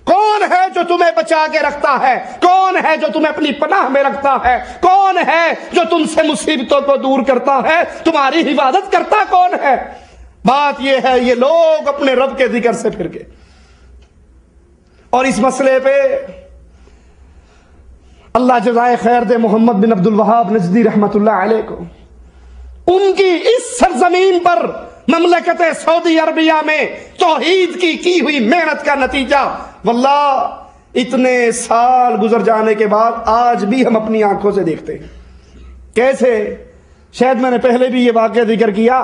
کون ہے جو تمہیں بچا کے رکھتا ہے؟ کون ہے جو تمہیں اپنی پناہ میں رکھتا ہے؟ کون ہے جو تم سے مصیبتوں کو دور کرتا ہے؟ تمہاری حفاظت کرتا کون ہے؟ بات یہ ہے یہ لوگ اپنے رب کے ذکر سے پھر گئے. اور اس مسئلے پہ اللہ جزائے خیر دے محمد بن عبد الوہاب نجدی رحمت اللہ علیہ کو، ان کی اس سرزمین پر مملکت سعودی عربیہ میں توحید کی ہوئی محنت کا نتیجہ واللہ اتنے سال گزر جانے کے بعد آج بھی ہم اپنی آنکھوں سے دیکھتے ہیں. کیسے؟ شاید میں نے پہلے بھی یہ واقعہ ذکر کیا.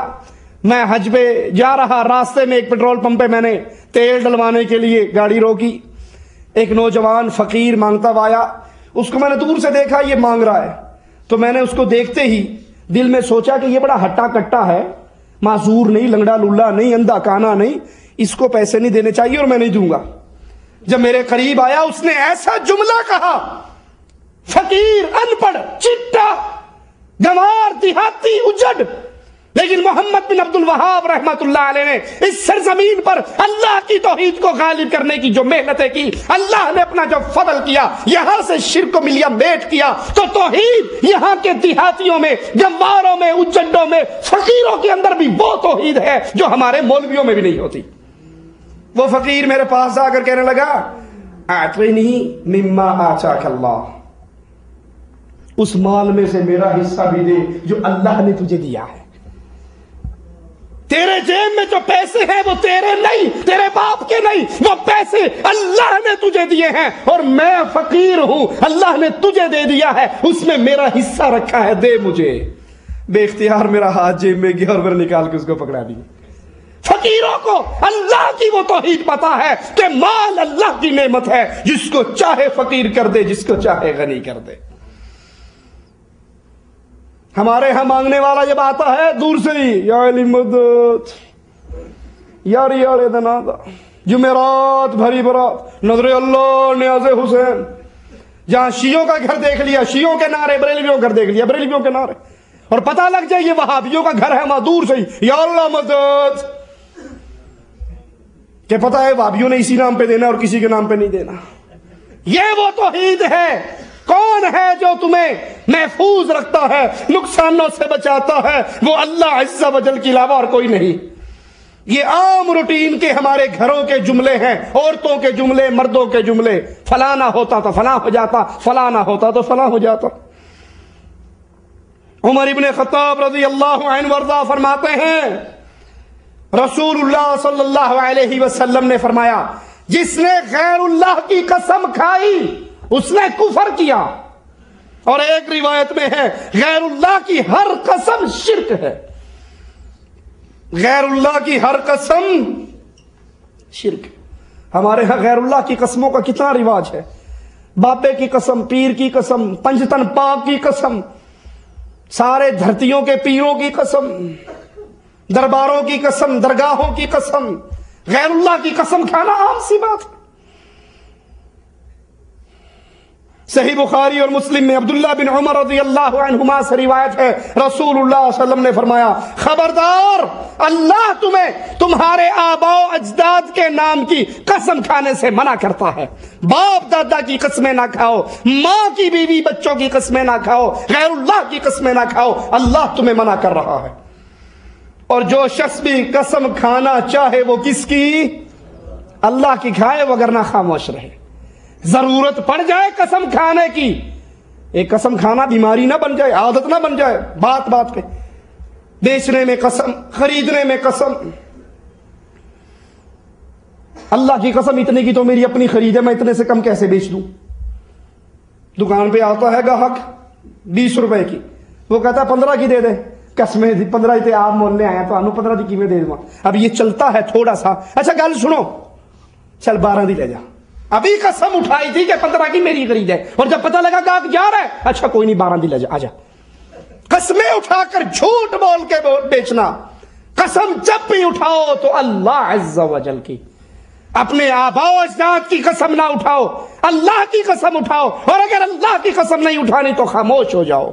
میں حج پہ جا رہا، راستے میں ایک پیٹرول پمپ پہ میں نے تیل ڈلوانے کے لیے گاڑی روکی. ایک نوجوان فقیر مانگتا ہوا آیا. اس کو میں نے دور سے دیکھا یہ مانگ رہا ہے، تو میں نے اس کو دیکھتے ہی دل میں سوچا کہ یہ بڑا ہٹا کٹا ہے، معذور نہیں، لنگڑا لولا نہیں، اندھا کانا نہیں، اس کو پیسے نہیں دینے چاہیے اور میں نہیں دوں گا. جب میرے قریب آیا اس نے ایسا جملہ کہا، فقیر، ان پڑھ، چٹا، گنوار، دیہاتی، اجڑ، لیکن محمد بن عبد الوہاب رحمت اللہ علیہ نے اس سرزمین پر اللہ کی توحید کو غالب کرنے کی جو محنتیں کی، اللہ نے اپنا جو فضل کیا، یہاں سے شرک کو ملیا میٹ کیا، تو توحید یہاں کے دیہاتیوں میں، گنواروں میں، اجڑوں میں، فقیروں کے اندر بھی وہ توحید ہے جو ہمارے مولویوں میں بھی نہیں ہوتی. وہ فقیر میرے پاس آ کر کہنے لگا، اعطنی مما آتاک اللہ، اس مال میں سے میرا حصہ بھی دے جو اللہ نے تجھے دیا ہے. تیرے جیب میں جو پیسے ہیں وہ تیرے نہیں، تیرے باپ کے نہیں، وہ پیسے اللہ نے تجھے دیے ہیں اور میں فقیر ہوں، اللہ نے تجھے دے دیا ہے، اس میں میرا حصہ رکھا ہے، دے مجھے. بے اختیار میرا ہاتھ جیب میں گیا اور میں نے نکال کے اس کو پکڑا دی. فقیروں کو اللہ کی وہ توحید پتا ہے کہ مال اللہ کی نعمت ہے، جس کو چاہے فقیر کر دے، جس کو چاہے غنی کر دے. ہمارے ہاں مانگنے والا جب آتا ہے دور سے ہی، یا علی مدد، یار دنادا، جمعرات بھری برات، نظر اللہ، نیاز حسین. جہاں شیعوں کا گھر دیکھ لیا شیعوں کے نعرے، بریلویوں کا گھر دیکھ لیا بریلویوں کے نعرے، اور پتہ لگ جائے یہ وہابیوں کا گھر ہے وہاں دور سے ہی، یا اللہ مدد. کہ پتہ ہے وہابیوں نے اسی نام پہ دینا اور کسی کے نام پہ نہیں دینا. یہ وہ توحید ہے. کون ہے جو تمہیں محفوظ رکھتا ہے، نقصانوں سے بچاتا ہے؟ وہ اللہ عز و جل کے علاوہ اور کوئی نہیں. یہ عام روٹین کے ہمارے گھروں کے جملے ہیں، عورتوں کے جملے، مردوں کے جملے. فلاں نہ ہوتا تو فلاں ہو جاتا، فلاں نہ ہوتا تو فلاں ہو جاتا. عمر ابن خطاب رضی اللہ عنہ وارضہ فرماتے ہیں، رسول اللہ صلی اللہ علیہ وسلم نے فرمایا، جس نے غیر اللہ کی قسم کھائی اس نے کفر کیا. اور ایک روایت میں ہے غیر اللہ کی ہر قسم شرک ہے. غیر اللہ کی ہر قسم شرک. ہمارے ہاں غیر اللہ کی قسموں کا کتنا رواج ہے. بابے کی قسم، پیر کی قسم، پنجتن پاک کی قسم، سارے دھرتیوں کے پیروں کی قسم، درباروں کی قسم، درگاہوں کی قسم. غیر اللہ کی قسم کھانا عام سی بات ہے. صحیح بخاری اور مسلم میں عبداللہ بن عمر رضی اللہ عنہما سے روایت ہے، رسول اللہ صلی اللہ علیہ وسلم نے فرمایا، خبردار، اللہ تمہیں تمہارے آباء و اجداد کے نام کی قسم کھانے سے منع کرتا ہے. باپ دادا کی قسمیں نہ کھاؤ، ماں کی بیوی بچوں کی قسمیں نہ کھاؤ، غیر اللہ کی قسمیں نہ کھاؤ. اللہ تمہیں منع کر رہا ہے. اور جو شخص بھی قسم کھانا چاہے وہ کس کی؟ اللہ کی کھائے، وگرنہ خاموش رہے. ضرورت پڑ جائے قسم کھانے کی، ایک قسم کھانا بیماری نہ بن جائے، عادت نہ بن جائے. بات بات پہ بیچنے میں قسم، خریدنے میں قسم. اللہ کی قسم اتنے کی تو میری اپنی خرید ہے، میں اتنے سے کم کیسے بیچ دوں؟ دکان پہ آتا ہے گاہک 20 روپے کی، وہ کہتا ہے 15 کی دے دے. قسمیں 15 تے آپ مولنے آیا تو 15 کی میں دے دوں. اب یہ چلتا ہے تھوڑا سا، اچھا گل سنو، چل 12 دی لے جا. ابھی قسم اٹھائی تھی کہ 15 کی میری خرید ہے، اور جب پتہ لگا گاہک جا رہا ہے، اچھا کوئی نہیں 12 دی لے جا، آ جا. قسمیں اٹھا کر جھوٹ بول کے بیچنا. قسم جب بھی اٹھاؤ تو اللہ عز و جل کی، اپنے آباء و اجداد کی قسم نہ اٹھاؤ، اللہ کی قسم اٹھاؤ. اور اگر اللہ کی قسم نہیں اٹھانی تو خاموش ہو جاؤ.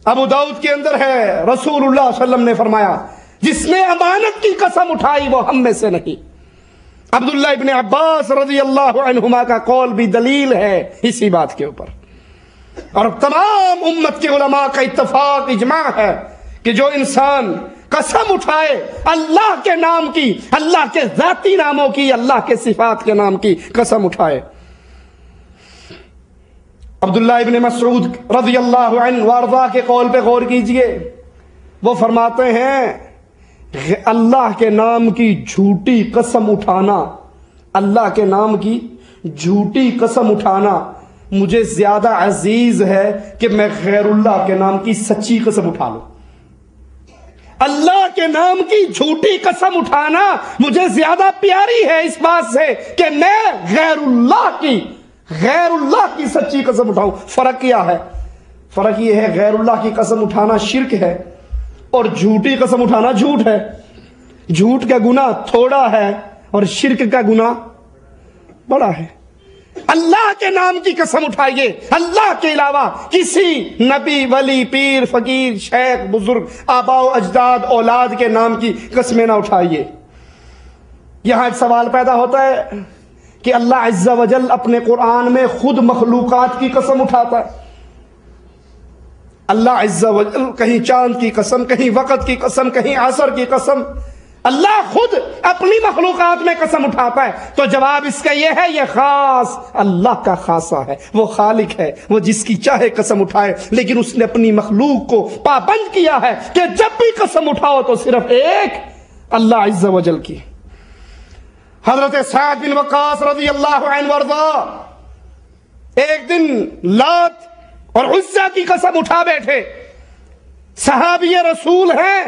ابو داؤد کے اندر ہے، رسول اللہ صلی اللہ علیہ وسلم نے فرمایا، جس نے امانت کی قسم اٹھائی وہ ہم میں سے نہیں. عبداللہ ابن عباس رضی اللہ عنہما کا قول بھی دلیل ہے اسی بات کے اوپر. اور تمام امت کے علماء کا اتفاق اجماع ہے کہ جو انسان قسم اٹھائے اللہ کے نام کی، اللہ کے ذاتی ناموں کی، اللہ کے صفات کے نام کی قسم اٹھائے۔ عبداللہ ابن مسعود رضی اللہ عنہ وارضا کے قول پہ غور کیجئے، وہ فرماتے ہیں اللہ کے نام کی جھوٹی قسم اٹھانا، اللہ کے نام کی جھوٹی قسم اٹھانا مجھے زیادہ عزیز ہے کہ میں غیر اللہ کے نام کی سچی قسم اٹھا لوں۔ اللہ کے نام کی جھوٹی قسم اٹھانا مجھے زیادہ پیاری ہے اس بات سے کہ میں غیر اللہ کی سچی قسم اٹھاؤں۔ فرق کیا ہے؟ فرق یہ ہے غیر اللہ کی قسم اٹھانا شرک ہے اور جھوٹی قسم اٹھانا جھوٹ ہے۔ جھوٹ کا گناہ تھوڑا ہے اور شرک کا گناہ بڑا ہے۔ اللہ کے نام کی قسم اٹھائیے، اللہ کے علاوہ کسی نبی، ولی، پیر، فقیر، شیخ، بزرگ، آباء و اجداد، اولاد کے نام کی قسمیں نہ اٹھائیے۔ یہاں ایک سوال پیدا ہوتا ہے کہ اللہ عز و جل اپنے قرآن میں خود مخلوقات کی قسم اٹھاتا ہے۔ اللہ عز و جل کہیں چاند کی قسم، کہیں وقت کی قسم، کہیں عصر کی قسم، اللہ خود اپنی مخلوقات میں قسم اٹھاتا ہے۔ تو جواب اس کا یہ ہے، یہ خاص اللہ کا خاصہ ہے، وہ خالق ہے، وہ جس کی چاہے قسم اٹھائے، لیکن اس نے اپنی مخلوق کو پابند کیا ہے کہ جب بھی قسم اٹھاؤ تو صرف ایک اللہ عز و جل کی۔ حضرت سعد بن وقاص رضی اللہ عنہ وارضا ایک دن لات اور عزا کی قسم اٹھا بیٹھے۔ صحابی رسول ہیں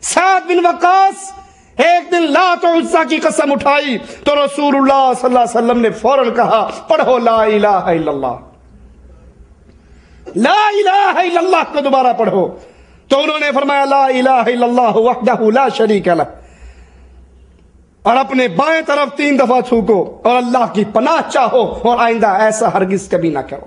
سعد بن وقاص، ایک دن لات و عزا کی قسم اٹھائی تو رسول اللہ صلی اللہ علیہ وسلم نے فوراً کہا پڑھو لا الہ الا اللہ، لا الہ الا اللہ کو دوبارہ پڑھو۔ تو انہوں نے فرمایا لا الہ الا اللہ وحدہ لا شریک لہ، اور اپنے بائیں طرف 3 دفعہ تھوکو اور اللہ کی پناہ چاہو اور آئندہ ایسا ہرگز کبھی نہ کرو۔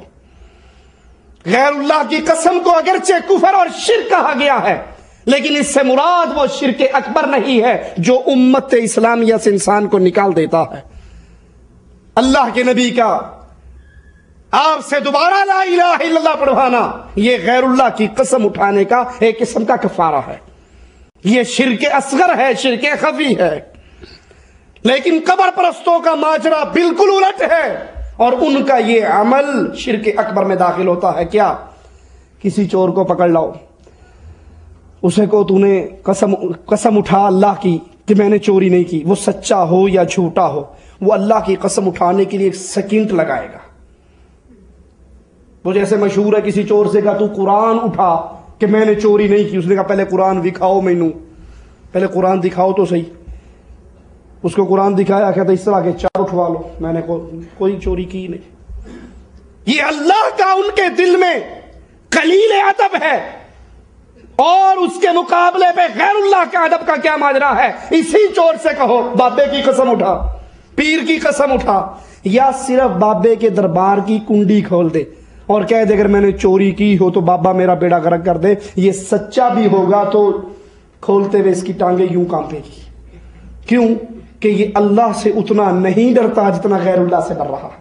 غیر اللہ کی قسم کو اگرچہ کفر اور شرک کہا گیا ہے، لیکن اس سے مراد وہ شرک اکبر نہیں ہے جو امت اسلامیہ سے انسان کو نکال دیتا ہے۔ اللہ کے نبی کا آپ سے دوبارہ لا الہ الا اللہ پڑھوانا یہ غیر اللہ کی قسم اٹھانے کا ایک قسم کا کفارہ ہے۔ یہ شرک اصغر ہے، شرک خفی ہے۔ لیکن قبر پرستوں کا ماجرا بالکل الٹ ہے اور ان کا یہ عمل شرک اکبر میں داخل ہوتا ہے۔ کیا؟ کسی چور کو پکڑ لاؤ، اسے کو تو نے قسم اٹھا اللہ کی کہ میں نے چوری نہیں کی، وہ سچا ہو یا جھوٹا ہو، وہ اللہ کی قسم اٹھانے کے لیے 1 سیکنڈ لگائے گا۔ وہ جیسے مشہور ہے کسی چور سے کہا تو قرآن اٹھا کہ میں نے چوری نہیں کی، اس نے کہا پہلے قرآن دکھاؤ، مینوں پہلے قرآن دکھاؤ تو صحیح۔ اس کو قرآن دکھایا، کہتا اس طرح کے 4 اٹھوا لو، میں نے کوئی چوری کی نہیں۔ یہ اللہ کا ان کے دل میں قلیل ادب ہے، اور اس کے مقابلے پہ غیر اللہ کے ادب کا کیا ماجرا ہے؟ اسی چور سے کہو بابے کی قسم اٹھا، پیر کی قسم اٹھا، یا صرف بابے کے دربار کی کنڈی کھول دے اور کہہ دے اگر میں نے چوری کی ہو تو بابا میرا بیڑا غرق کر دے۔ یہ سچا بھی ہوگا تو کھولتے ہوئے اس کی ٹانگیں یوں کانپے گی۔ کیوں؟ کہ یہ اللہ سے اتنا نہیں ڈرتا جتنا غیر اللہ سے ڈر رہا ہے۔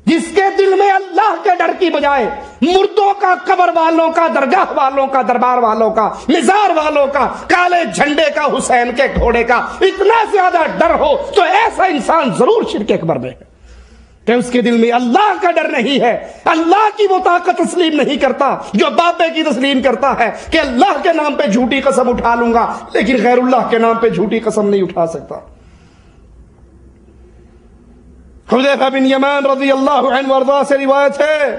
جس کے دل میں اللہ کے ڈر کی بجائے مردوں کا، قبر والوں کا، درگاہ والوں کا، دربار والوں کا، مزار والوں کا، کالے جھنڈے کا، حسین کے گھوڑے کا اتنا زیادہ ڈر ہو تو ایسا انسان ضرور شرک اکبر میں ہے کہ اس کے دل میں اللہ کا ڈر نہیں ہے، اللہ کی وہ طاقت تسلیم نہیں کرتا جو بابے کی تسلیم کرتا ہے کہ اللہ کے نام پہ جھوٹی قسم اٹھا لوں گا لیکن غیر اللہ کے نام پہ جھوٹی قسم نہیں اٹھا سکتا۔ حذیفہ بن یمان رضی اللہ عنہ وارضا سے روایت ہے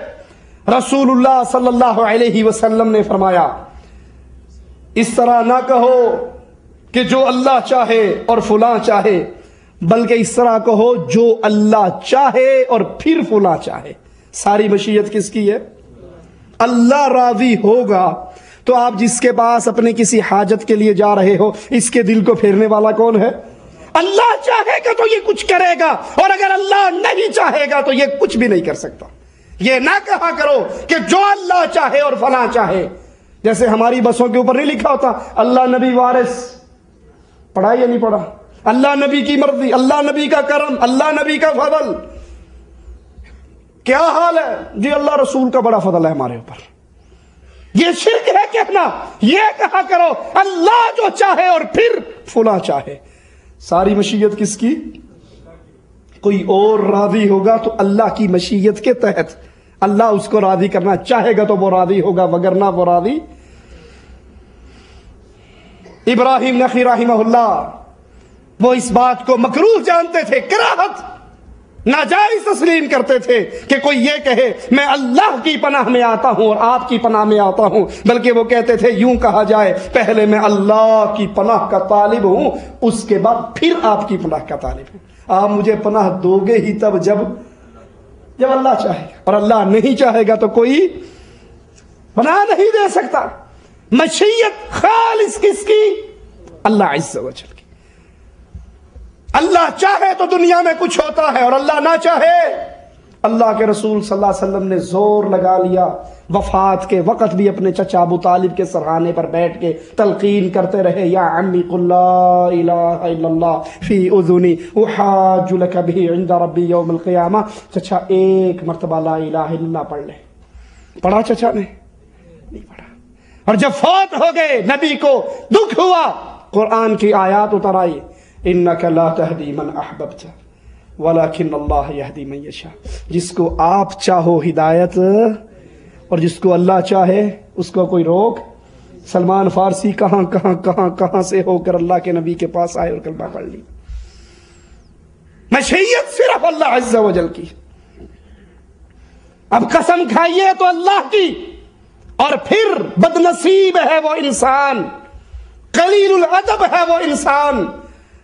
رسول اللہ صلی اللہ علیہ وسلم نے فرمایا اس طرح نہ کہو کہ جو اللہ چاہے اور فلاں چاہے، بلکہ اس طرح کہو جو اللہ چاہے اور پھر فلاں چاہے۔ ساری مشیت کس کی ہے؟ اللہ راضی ہوگا تو آپ جس کے پاس اپنے کسی حاجت کے لیے جا رہے ہو اس کے دل کو پھیرنے والا کون ہے؟ اللہ چاہے گا تو یہ کچھ کرے گا، اور اگر اللہ نہیں چاہے گا تو یہ کچھ بھی نہیں کر سکتا۔ یہ نہ کہا کرو کہ جو اللہ چاہے اور فلاں چاہے، جیسے ہماری بسوں کے اوپر نہیں لکھا ہوتا اللہ نبی وارث، پڑھا یا نہیں پڑھا؟ اللہ نبی کی مرضی، اللہ نبی کا کرم، اللہ نبی کا فضل۔ کیا حال ہے؟ جی اللہ رسول کا بڑا فضل ہے ہمارے اوپر۔ یہ شرک ہے کہنا، یہ کہا کرو اللہ جو چاہے اور پھر فلاں چاہے۔ ساری مشیت کس کی؟ کوئی اور راضی ہوگا تو اللہ کی مشیت کے تحت اللہ اس کو راضی کرنا چاہے گا تو وہ راضی ہوگا، وگرنہ وہ راضی۔ ابراہیم نخعی رحمہ اللہ وہ اس بات کو مکروہ جانتے تھے، کراہت، ناجائز تسلیم کرتے تھے کہ کوئی یہ کہے میں اللہ کی پناہ میں آتا ہوں اور آپ کی پناہ میں آتا ہوں، بلکہ وہ کہتے تھے یوں کہا جائے پہلے میں اللہ کی پناہ کا طالب ہوں، اس کے بعد پھر آپ کی پناہ کا طالب ہوں۔ آپ مجھے پناہ دو گے ہی تب جب اللہ چاہے گا، اور اللہ نہیں چاہے گا تو کوئی پناہ نہیں دے سکتا۔ مشیت خالص کس کی؟ اللہ عز و جل کی۔ اللہ چاہے تو دنیا میں کچھ ہوتا ہے اور اللہ نہ چاہے۔ اللہ کے رسول صلی اللہ علیہ وسلم نے زور لگا لیا، وفات کے وقت بھی اپنے چچا ابو طالب کے سرہانے پر بیٹھ کے تلقین کرتے رہے، یا عمی قل لا الہ الا اللہ فی اذنی احاج لک بہ عند ربی یوم القیامہ۔ چچا ایک مرتبہ لا الہ الا اللہ پڑھ لے۔ پڑھا چچا نے؟ نہیں پڑھا۔ اور جب فوت ہو گئے نبی کو دکھ ہوا، قرآن کی آیات اتر آئی، انک لا تہدی من احببت ولکن اللہ یہدی من یشاء۔ جس کو آپ چاہو ہدایت، اور جس کو اللہ چاہے اس کو کوئی روک۔ سلمان فارسی کہاں سے ہو کر اللہ کے نبی کے پاس آئے اور کلمہ پڑھ لی۔ مشیت صرف اللہ عز و جل کی۔ اب قسم کھائیے تو اللہ کی، اور پھر بدنصیب ہے وہ انسان، قلیل الادب ہے وہ انسان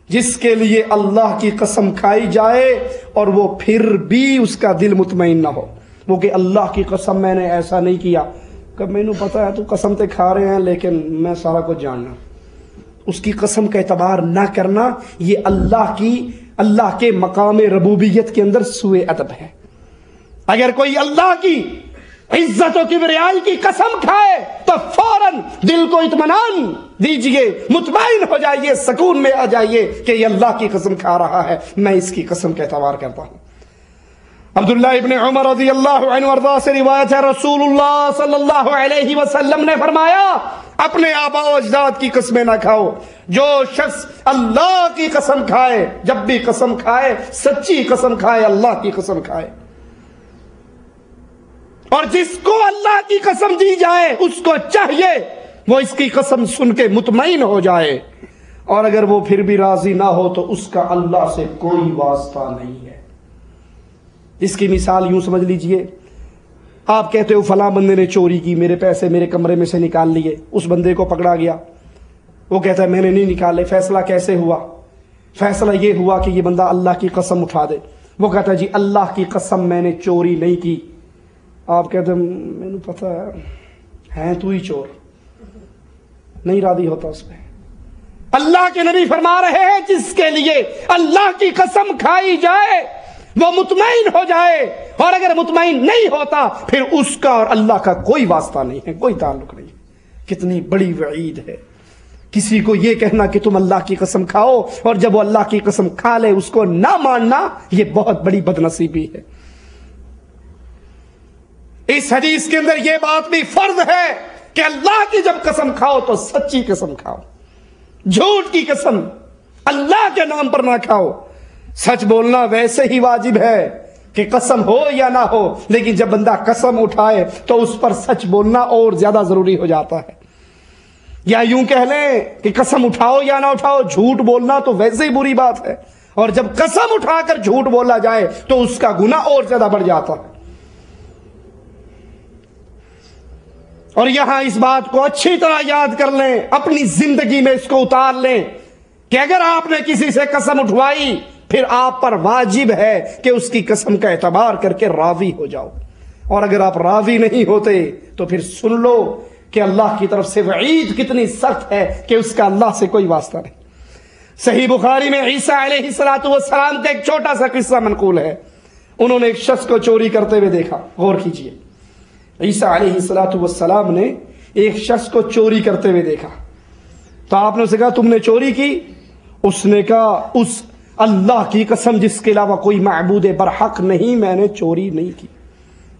جس کے لیے اللہ کی قسم کھائی جائے اور وہ پھر بھی اس کا دل مطمئن نہ ہو۔ وہ کہ اللہ کی قسم میں نے ایسا نہیں کیا، کہ میں نے پتا ہے تو قسم تے کھا رہے ہیں لیکن میں سارا کچھ جاننا۔ اس کی قسم کا اعتبار نہ کرنا یہ اللہ کے مقام ربوبیت کے اندر سوء ادب ہے۔ اگر کوئی اللہ کی عزت و کبریائی کی قسم کھائے تو فوراً دل کو اطمینان دیجئے، مطمئن ہو جائیے، سکون میں آ جائیے کہ یہ اللہ کی قسم کھا رہا ہے، میں اس کی قسم کا اعتبار کرتا ہوں۔ عبداللہ ابن عمر رضی اللہ عنہ وارضاہ سے روایت ہے، رسول اللہ صلی اللہ علیہ وسلم نے فرمایا اپنے آباء و اجداد کی قسمیں نہ کھاؤ۔ جو شخص اللہ کی قسم کھائے، جب بھی قسم کھائے سچی قسم کھائے، اللہ کی قسم کھائے، اور جس کو اللہ کی قسم دی جائے اس کو چاہیے وہ اس کی قسم سن کے مطمئن ہو جائے، اور اگر وہ پھر بھی راضی نہ ہو تو اس کا اللہ سے کوئی واسطہ نہیں ہے۔ اس کی مثال یوں سمجھ لیجئے، آپ کہتے ہو فلاں بندے نے چوری کی، میرے پیسے میرے کمرے میں سے نکال لیے، اس بندے کو پکڑا گیا، وہ کہتا ہے میں نے نہیں نکالے، فیصلہ کیسے ہوا؟ فیصلہ یہ ہوا کہ یہ بندہ اللہ کی قسم اٹھا دے۔ وہ کہتا ہے جی اللہ کی قسم میں نے چوری نہیں کی۔ آپ کہتے ہیں میں نے پتا ہے تو ہی چور، نہیں راضی ہوتا اس پہ۔ اللہ کے نبی فرما رہے ہیں جس کے لیے اللہ کی قسم کھائی جائے وہ مطمئن ہو جائے، اور اگر مطمئن نہیں ہوتا پھر اس کا اور اللہ کا کوئی واسطہ نہیں ہے، کوئی تعلق نہیں ہے۔ کتنی بڑی وعید ہے کسی کو یہ کہنا کہ تم اللہ کی قسم کھاؤ، اور جب وہ اللہ کی قسم کھا لے اس کو نہ ماننا، یہ بہت بڑی بدنصیبی ہے۔ اس حدیث کے اندر یہ بات بھی فرض ہے کہ اللہ کی جب قسم کھاؤ تو سچی قسم کھاؤ، جھوٹ کی قسم اللہ کے نام پر نہ کھاؤ۔ سچ بولنا ویسے ہی واجب ہے کہ قسم ہو یا نہ ہو، لیکن جب بندہ قسم اٹھائے تو اس پر سچ بولنا اور زیادہ ضروری ہو جاتا ہے۔ یا یوں کہہ لیں کہ قسم اٹھاؤ یا نہ اٹھاؤ، جھوٹ بولنا تو ویسے ہی بری بات ہے، اور جب قسم اٹھا کر جھوٹ بولا جائے تو اس کا گناہ اور زیادہ بڑھ جاتا ہے۔ اور یہاں اس بات کو اچھی طرح یاد کر لیں، اپنی زندگی میں اس کو اتار لیں کہ اگر آپ نے کسی سے قسم اٹھوائی پھر آپ پر واجب ہے کہ اس کی قسم کا اعتبار کر کے راضی ہو جاؤ، اور اگر آپ راضی نہیں ہوتے تو پھر سن لو کہ اللہ کی طرف سے وعید کتنی سخت ہے کہ اس کا اللہ سے کوئی واسطہ نہیں۔ صحیح بخاری میں عیسیٰ علیہ السلام کا ایک چھوٹا سا قصہ منقول ہے۔ انہوں نے ایک شخص کو چوری کرتے ہوئے دیکھا، غور کیجئے، عیسیٰ علیہ السلام نے ایک شخص کو چوری کرتے ہوئے دیکھا، تو آپ نے اسے کہا تم نے چوری کی؟ اس نے کہا اس اللہ کی قسم جس کے علاوہ کوئی معبود برحق نہیں، میں نے چوری نہیں کی۔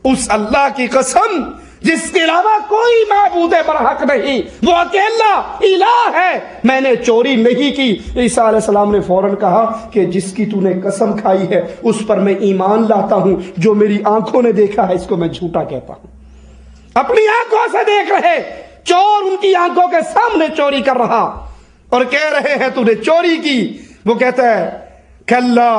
اس اللہ کی قسم جس کے علاوہ کوئی معبود برحق نہیں، وہ اکیلا الہ ہے، میں نے چوری نہیں کی۔ عیسیٰ علیہ السلام نے فوراً کہا کہ جس کی تو نے قسم کھائی ہے اس پر میں ایمان لاتا ہوں، جو میری آنکھوں نے دیکھا ہے اس کو میں جھوٹا کہتا ہوں۔ اپنی آنکھوں سے دیکھ رہے چور ان کی آنکھوں کے سامنے چوری کر رہا اور کہہ رہے ہیں تو نے چوری کی، وہ کہتا ہے کلا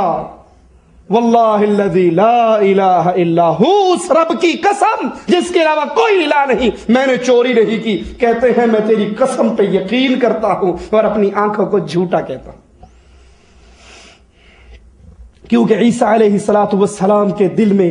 واللہ الذی لا الہ الا ہو، اس رب کی قسم جس کے علاوہ کوئی الہ نہیں، میں نے چوری نہیں کی۔ کہتے ہیں میں تیری قسم پہ یقین کرتا ہوں اور اپنی آنکھوں کو جھوٹا کہتا ہوں، کیونکہ عیسیٰ علیہ السلام کے دل میں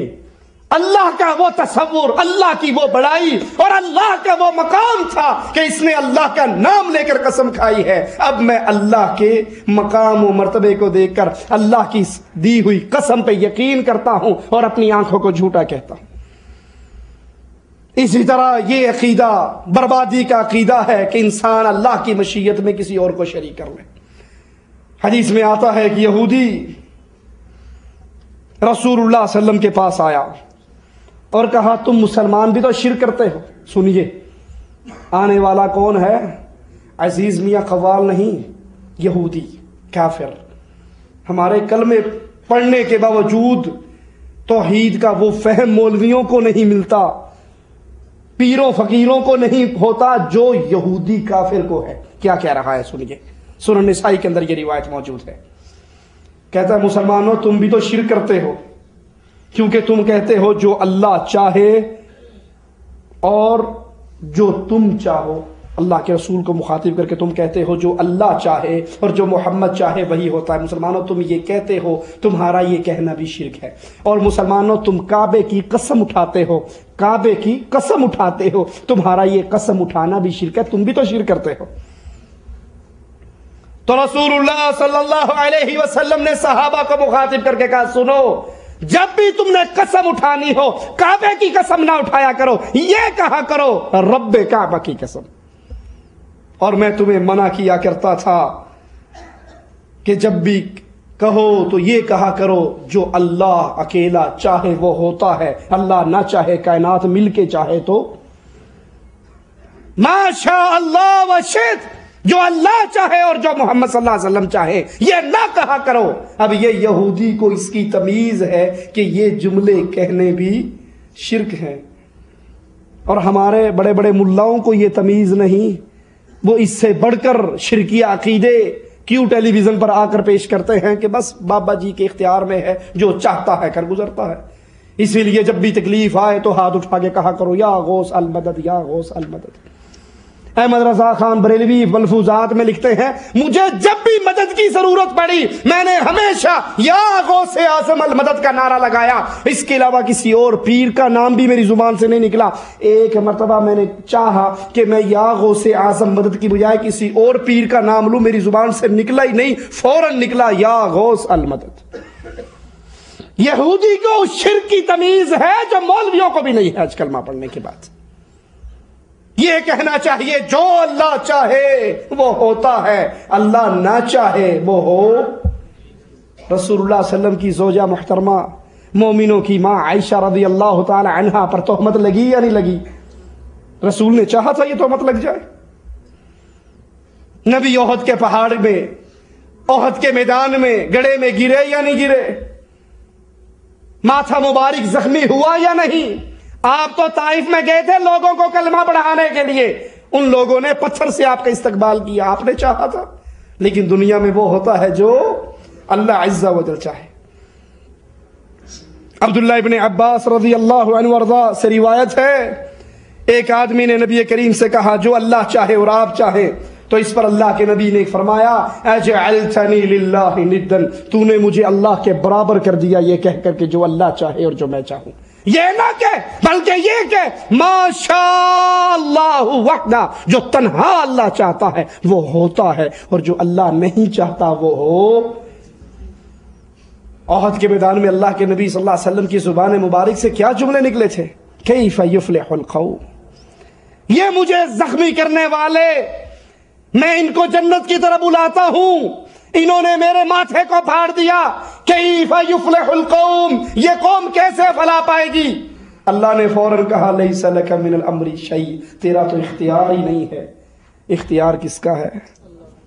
اللہ کا وہ تصور، اللہ کی وہ بڑائی اور اللہ کا وہ مقام تھا کہ اس نے اللہ کا نام لے کر قسم کھائی ہے، اب میں اللہ کے مقام و مرتبے کو دیکھ کر اللہ کی دی ہوئی قسم پہ یقین کرتا ہوں اور اپنی آنکھوں کو جھوٹا کہتا ہوں۔ اسی طرح یہ عقیدہ بربادی کا عقیدہ ہے کہ انسان اللہ کی مشیت میں کسی اور کو شریک کر لے۔ حدیث میں آتا ہے کہ یہودی رسول اللہ صلی اللہ علیہ وسلم کے پاس آیا اور کہا تم مسلمان بھی تو شرک کرتے ہو۔ سنیے آنے والا کون ہے؟ عزیز میاں قوال نہیں، یہودی کافر۔ ہمارے کلمے پڑھنے کے باوجود توحید کا وہ فہم مولویوں کو نہیں ملتا، پیروں فقیروں کو نہیں ہوتا جو یہودی کافر کو ہے۔ کیا کہہ رہا ہے سنیے، سنن نسائی کے اندر یہ روایت موجود ہے۔ کہتا ہے مسلمانوں تم بھی تو شرک کرتے ہو، کیونکہ تم کہتے ہو جو اللہ چاہے اور جو تم چاہو، اللہ کے رسول کو مخاطب کر کے تم کہتے ہو جو اللہ چاہے اور جو محمد چاہے وہی ہوتا ہے۔ مسلمانوں تم یہ کہتے ہو، تمہارا یہ کہنا بھی شرک ہے۔ اور مسلمانوں تم کعبے کی قسم اٹھاتے ہو، کعبے کی قسم اٹھاتے ہو، تمہارا یہ قسم اٹھانا بھی شرک ہے، تم بھی تو شرک کرتے ہو۔ تو رسول اللہ صلی اللہ علیہ وسلم نے صحابہ کو مخاطب کر کے کہا سنو، جب بھی تم نے قسم اٹھانی ہو کعبے کی قسم نہ اٹھایا کرو، یہ کہا کرو رب کعبہ کی قسم۔ اور میں تمہیں منع کیا کرتا تھا کہ جب بھی کہو تو یہ کہا کرو جو اللہ اکیلا چاہے وہ ہوتا ہے، اللہ نہ چاہے کائنات مل کے چاہے تو ما شاء اللہ و شئت، جو اللہ چاہے اور جو محمد صلی اللہ علیہ وسلم چاہے، یہ نہ کہا کرو۔ اب یہ یہودی کو اس کی تمیز ہے کہ یہ جملے کہنے بھی شرک ہیں، اور ہمارے بڑے بڑے ملاؤں کو یہ تمیز نہیں، وہ اس سے بڑھ کر شرکیہ عقیدے کیوں ٹیلی ویژن پر آ کر پیش کرتے ہیں کہ بس بابا جی کے اختیار میں ہے، جو چاہتا ہے کر گزرتا ہے۔ اسی لیے جب بھی تکلیف آئے تو ہاتھ اٹھا کے کہا کرو یا غوث المدد، یا غوث المدد۔ احمد رضا خان بریلوی ملفوظات میں لکھتے ہیں مجھے جب بھی مدد کی ضرورت پڑی میں نے ہمیشہ یا غوث اعظم المدد کا نعرہ لگایا، اس کے علاوہ کسی اور پیر کا نام بھی میری زبان سے نہیں نکلا۔ ایک مرتبہ میں نے چاہا کہ میں یا غوث اعظم مدد کی بجائے کسی اور پیر کا نام لوں، میری زبان سے نکلا ہی نہیں، فوراً نکلا یا غوث المدد۔ یہودی کو شرک کی تمیز ہے جو مولویوں کو بھی نہیں ہے آج کلمہ پڑھنے کے بعد۔ یہ کہنا چاہیے جو اللہ چاہے وہ ہوتا ہے، اللہ نہ چاہے وہ ہو۔ رسول اللہ صلی اللہ علیہ وسلم کی زوجہ محترمہ مومنوں کی ماں عائشہ رضی اللہ تعالی عنہا پر تہمت لگی یا نہیں لگی؟ رسول نے چاہا تھا یہ تہمت لگ جائے؟ نبی احد کے پہاڑ میں، احد کے میدان میں گڑھے میں گرے یا نہیں گرے؟ ماتھا مبارک زخمی ہوا یا نہیں؟ آپ تو طائف میں گئے تھے لوگوں کو کلمہ پڑھانے کے لیے، ان لوگوں نے پتھر سے آپ کا استقبال کیا، آپ نے چاہا تھا؟ لیکن دنیا میں وہ ہوتا ہے جو اللہ عز و جل چاہے۔ عبداللہ ابن عباس رضی اللہ عنہ وارضا سے روایت ہے ایک آدمی نے نبی کریم سے کہا جو اللہ چاہے اور آپ چاہیں، تو اس پر اللہ کے نبی نے فرمایا اجعلتنی للہ ندن، تو نے مجھے اللہ کے برابر کر دیا یہ کہہ کر کہ جو اللہ چاہے اور جو میں چاہوں۔ یہ نہ کہ بلکہ یہ کہ ما شاء اللہ وحدہ، جو تنہا اللہ چاہتا ہے وہ ہوتا ہے اور جو اللہ نہیں چاہتا وہ ہو۔ احد کے میدان میں اللہ کے نبی صلی اللہ علیہ وسلم کی زبان مبارک سے کیا جملے نکلے تھے؟ کیف یفلح القوم، یہ مجھے زخمی کرنے والے میں ان کو جنت کی طرف بلاتا ہوں، انہوں نے میرے ماتھے کو پھاڑ دیا، کیف یفلح القوم، یہ قوم کیسے فلاح پائے گی؟ اللہ نے فوراً کہا لیس لک من الامر شیء، تیرا تو اختیار ہی نہیں ہے۔ اختیار کس کا ہے؟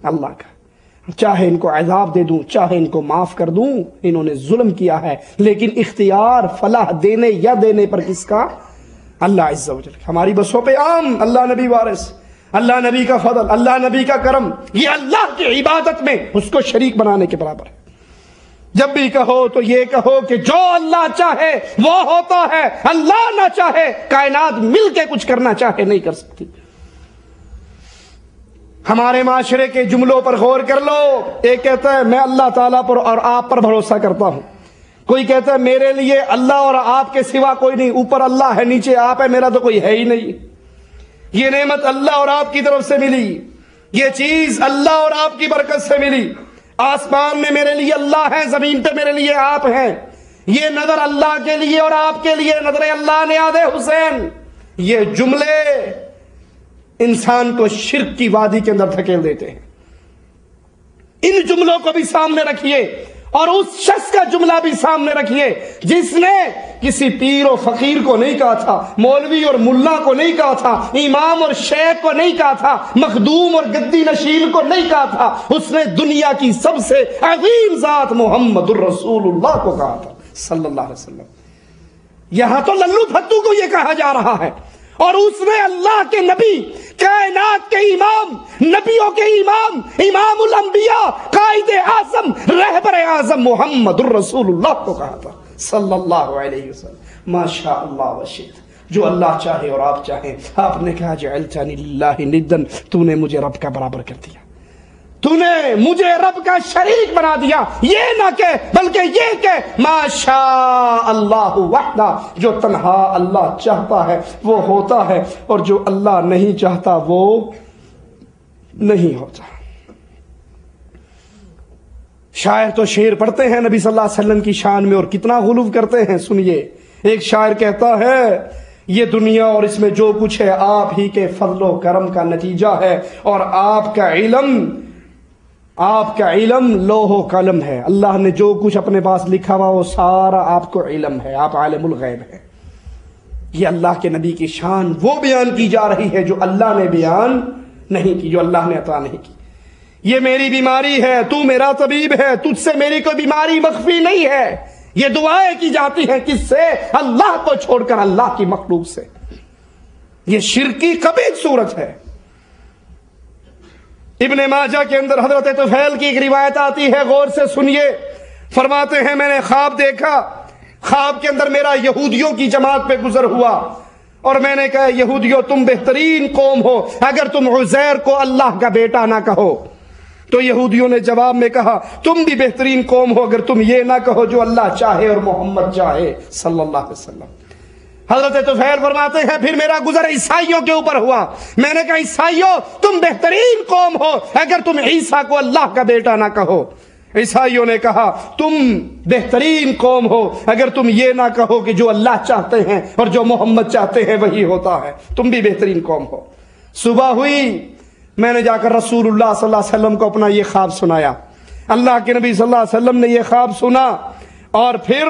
اللہ کا۔ چاہے ان کو عذاب دے دوں، چاہے ان کو معاف کر دوں، انہوں نے ظلم کیا ہے، لیکن اختیار فلاح دینے یا دینے پر کس کا؟ اللہ عز و جل۔ ہماری بسوں پہ عام اللہ نبی وارث، اللہ نبی کا فضل، اللہ نبی کا کرم، یہ اللہ کی عبادت میں اس کو شریک بنانے کے برابر ہے۔ جب بھی کہو تو یہ کہو کہ جو اللہ چاہے وہ ہوتا ہے، اللہ نہ چاہے کائنات مل کے کچھ کرنا چاہے نہیں کر سکتی۔ ہمارے معاشرے کے جملوں پر غور کر لو۔ ایک کہتا ہے میں اللہ تعالیٰ پر اور آپ پر بھروسہ کرتا ہوں، کوئی کہتا ہے میرے لیے اللہ اور آپ کے سوا کوئی نہیں، اوپر اللہ ہے نیچے آپ ہے، میرا تو کوئی ہے ہی نہیں۔ یہ نعمت اللہ اور آپ کی طرف سے ملی، یہ چیز اللہ اور آپ کی برکت سے ملی۔ آسمان میں میرے لیے اللہ ہے، زمین پہ میرے لیے آپ ہیں۔ یہ نظر اللہ کے لیے اور آپ کے لیے، نظر اللہ نیاز حسین۔ یہ جملے انسان کو شرک کی وادی کے اندر دھکیل دیتے ہیں۔ ان جملوں کو بھی سامنے رکھیے اور اس شخص کا جملہ بھی سامنے رکھیے جس نے کسی پیر و فقیر کو نہیں کہا تھا، مولوی اور ملا کو نہیں کہا تھا، امام اور شیخ کو نہیں کہا تھا، مخدوم اور گدی نشین کو نہیں کہا تھا، اس نے دنیا کی سب سے عظیم ذات محمد الرسول اللہ کو کہا تھا صلی اللہ علیہ وسلم۔ یہاں تو للو پھتو کو یہ کہا جا رہا ہے، اور اس نے اللہ کے نبی، کائنات کے امام، نبیوں کے امام، امام الانبیاء، قائد اعظم، رہبر اعظم محمد الرسول اللہ کو کہا تھا صلی اللہ علیہ وسلم۔ ماشاء اللہ وشئت، جو اللہ چاہے اور آپ چاہیں۔ آپ نے کہا جعلتنی للہ ندا، تو نے مجھے رب کا برابر کر دیا، تو نے مجھے رب کا شریک بنا دیا۔ یہ نہ کہ بلکہ یہ کہ ماشاء اللہ وحدہ، جو تنہا اللہ چاہتا ہے وہ ہوتا ہے، اور جو اللہ نہیں چاہتا وہ نہیں ہوتا۔ شاعر تو شعر پڑھتے ہیں نبی صلی اللہ علیہ وسلم کی شان میں اور کتنا غلو کرتے ہیں۔ سنیے، ایک شاعر کہتا ہے یہ دنیا اور اس میں جو کچھ ہے آپ ہی کے فضل و کرم کا نتیجہ ہے، اور آپ کا علم لوح و قلم ہے۔ اللہ نے جو کچھ اپنے پاس لکھا ہوا وہ سارا آپ کو علم ہے، آپ عالم الغیب ہے۔ یہ اللہ کے نبی کی شان وہ بیان کی جا رہی ہے جو اللہ نے بیان نہیں کی، جو اللہ نے عطا نہیں کی۔ یہ میری بیماری ہے، تو میرا طبیب ہے، تجھ سے میری کوئی بیماری مخفی نہیں ہے۔ یہ دعائیں کی جاتی ہیں کس سے؟ اللہ کو چھوڑ کر اللہ کی مخلوق سے۔ یہ شرکی قبیح صورت ہے۔ ابن ماجہ کے اندر حضرت طفیل کی ایک روایت آتی ہے، غور سے سنیے۔ فرماتے ہیں میں نے خواب دیکھا، خواب کے اندر میرا یہودیوں کی جماعت پہ گزر ہوا، اور میں نے کہا یہودیوں تم بہترین قوم ہو اگر تم عزیر کو اللہ کا بیٹا نہ کہو۔ تو یہودیوں نے جواب میں کہا تم بھی بہترین قوم ہو اگر تم یہ نہ کہو جو اللہ چاہے اور محمد چاہے صلی اللہ علیہ وسلم۔ حضرت طفیل فرماتے ہیں پھر میرا گزر عیسائیوں کے اوپر ہوا، میں نے کہا عیسائیوں تم بہترین قوم ہو اگر تم عیسیٰ کو اللہ کا بیٹا نہ کہو۔ عیسائیوں نے کہا تم بہترین قوم ہو اگر تم یہ نہ کہو کہ جو اللہ چاہتے ہیں اور جو محمد چاہتے ہیں وہی ہوتا ہے، تم بھی بہترین قوم ہو۔ صبح ہوئی، میں نے جا کر رسول اللہ صلی اللہ علیہ وسلم کو اپنا یہ خواب سنایا۔ اللہ کے نبی صلی اللہ علیہ وسلم نے یہ خواب سنا، اور پھر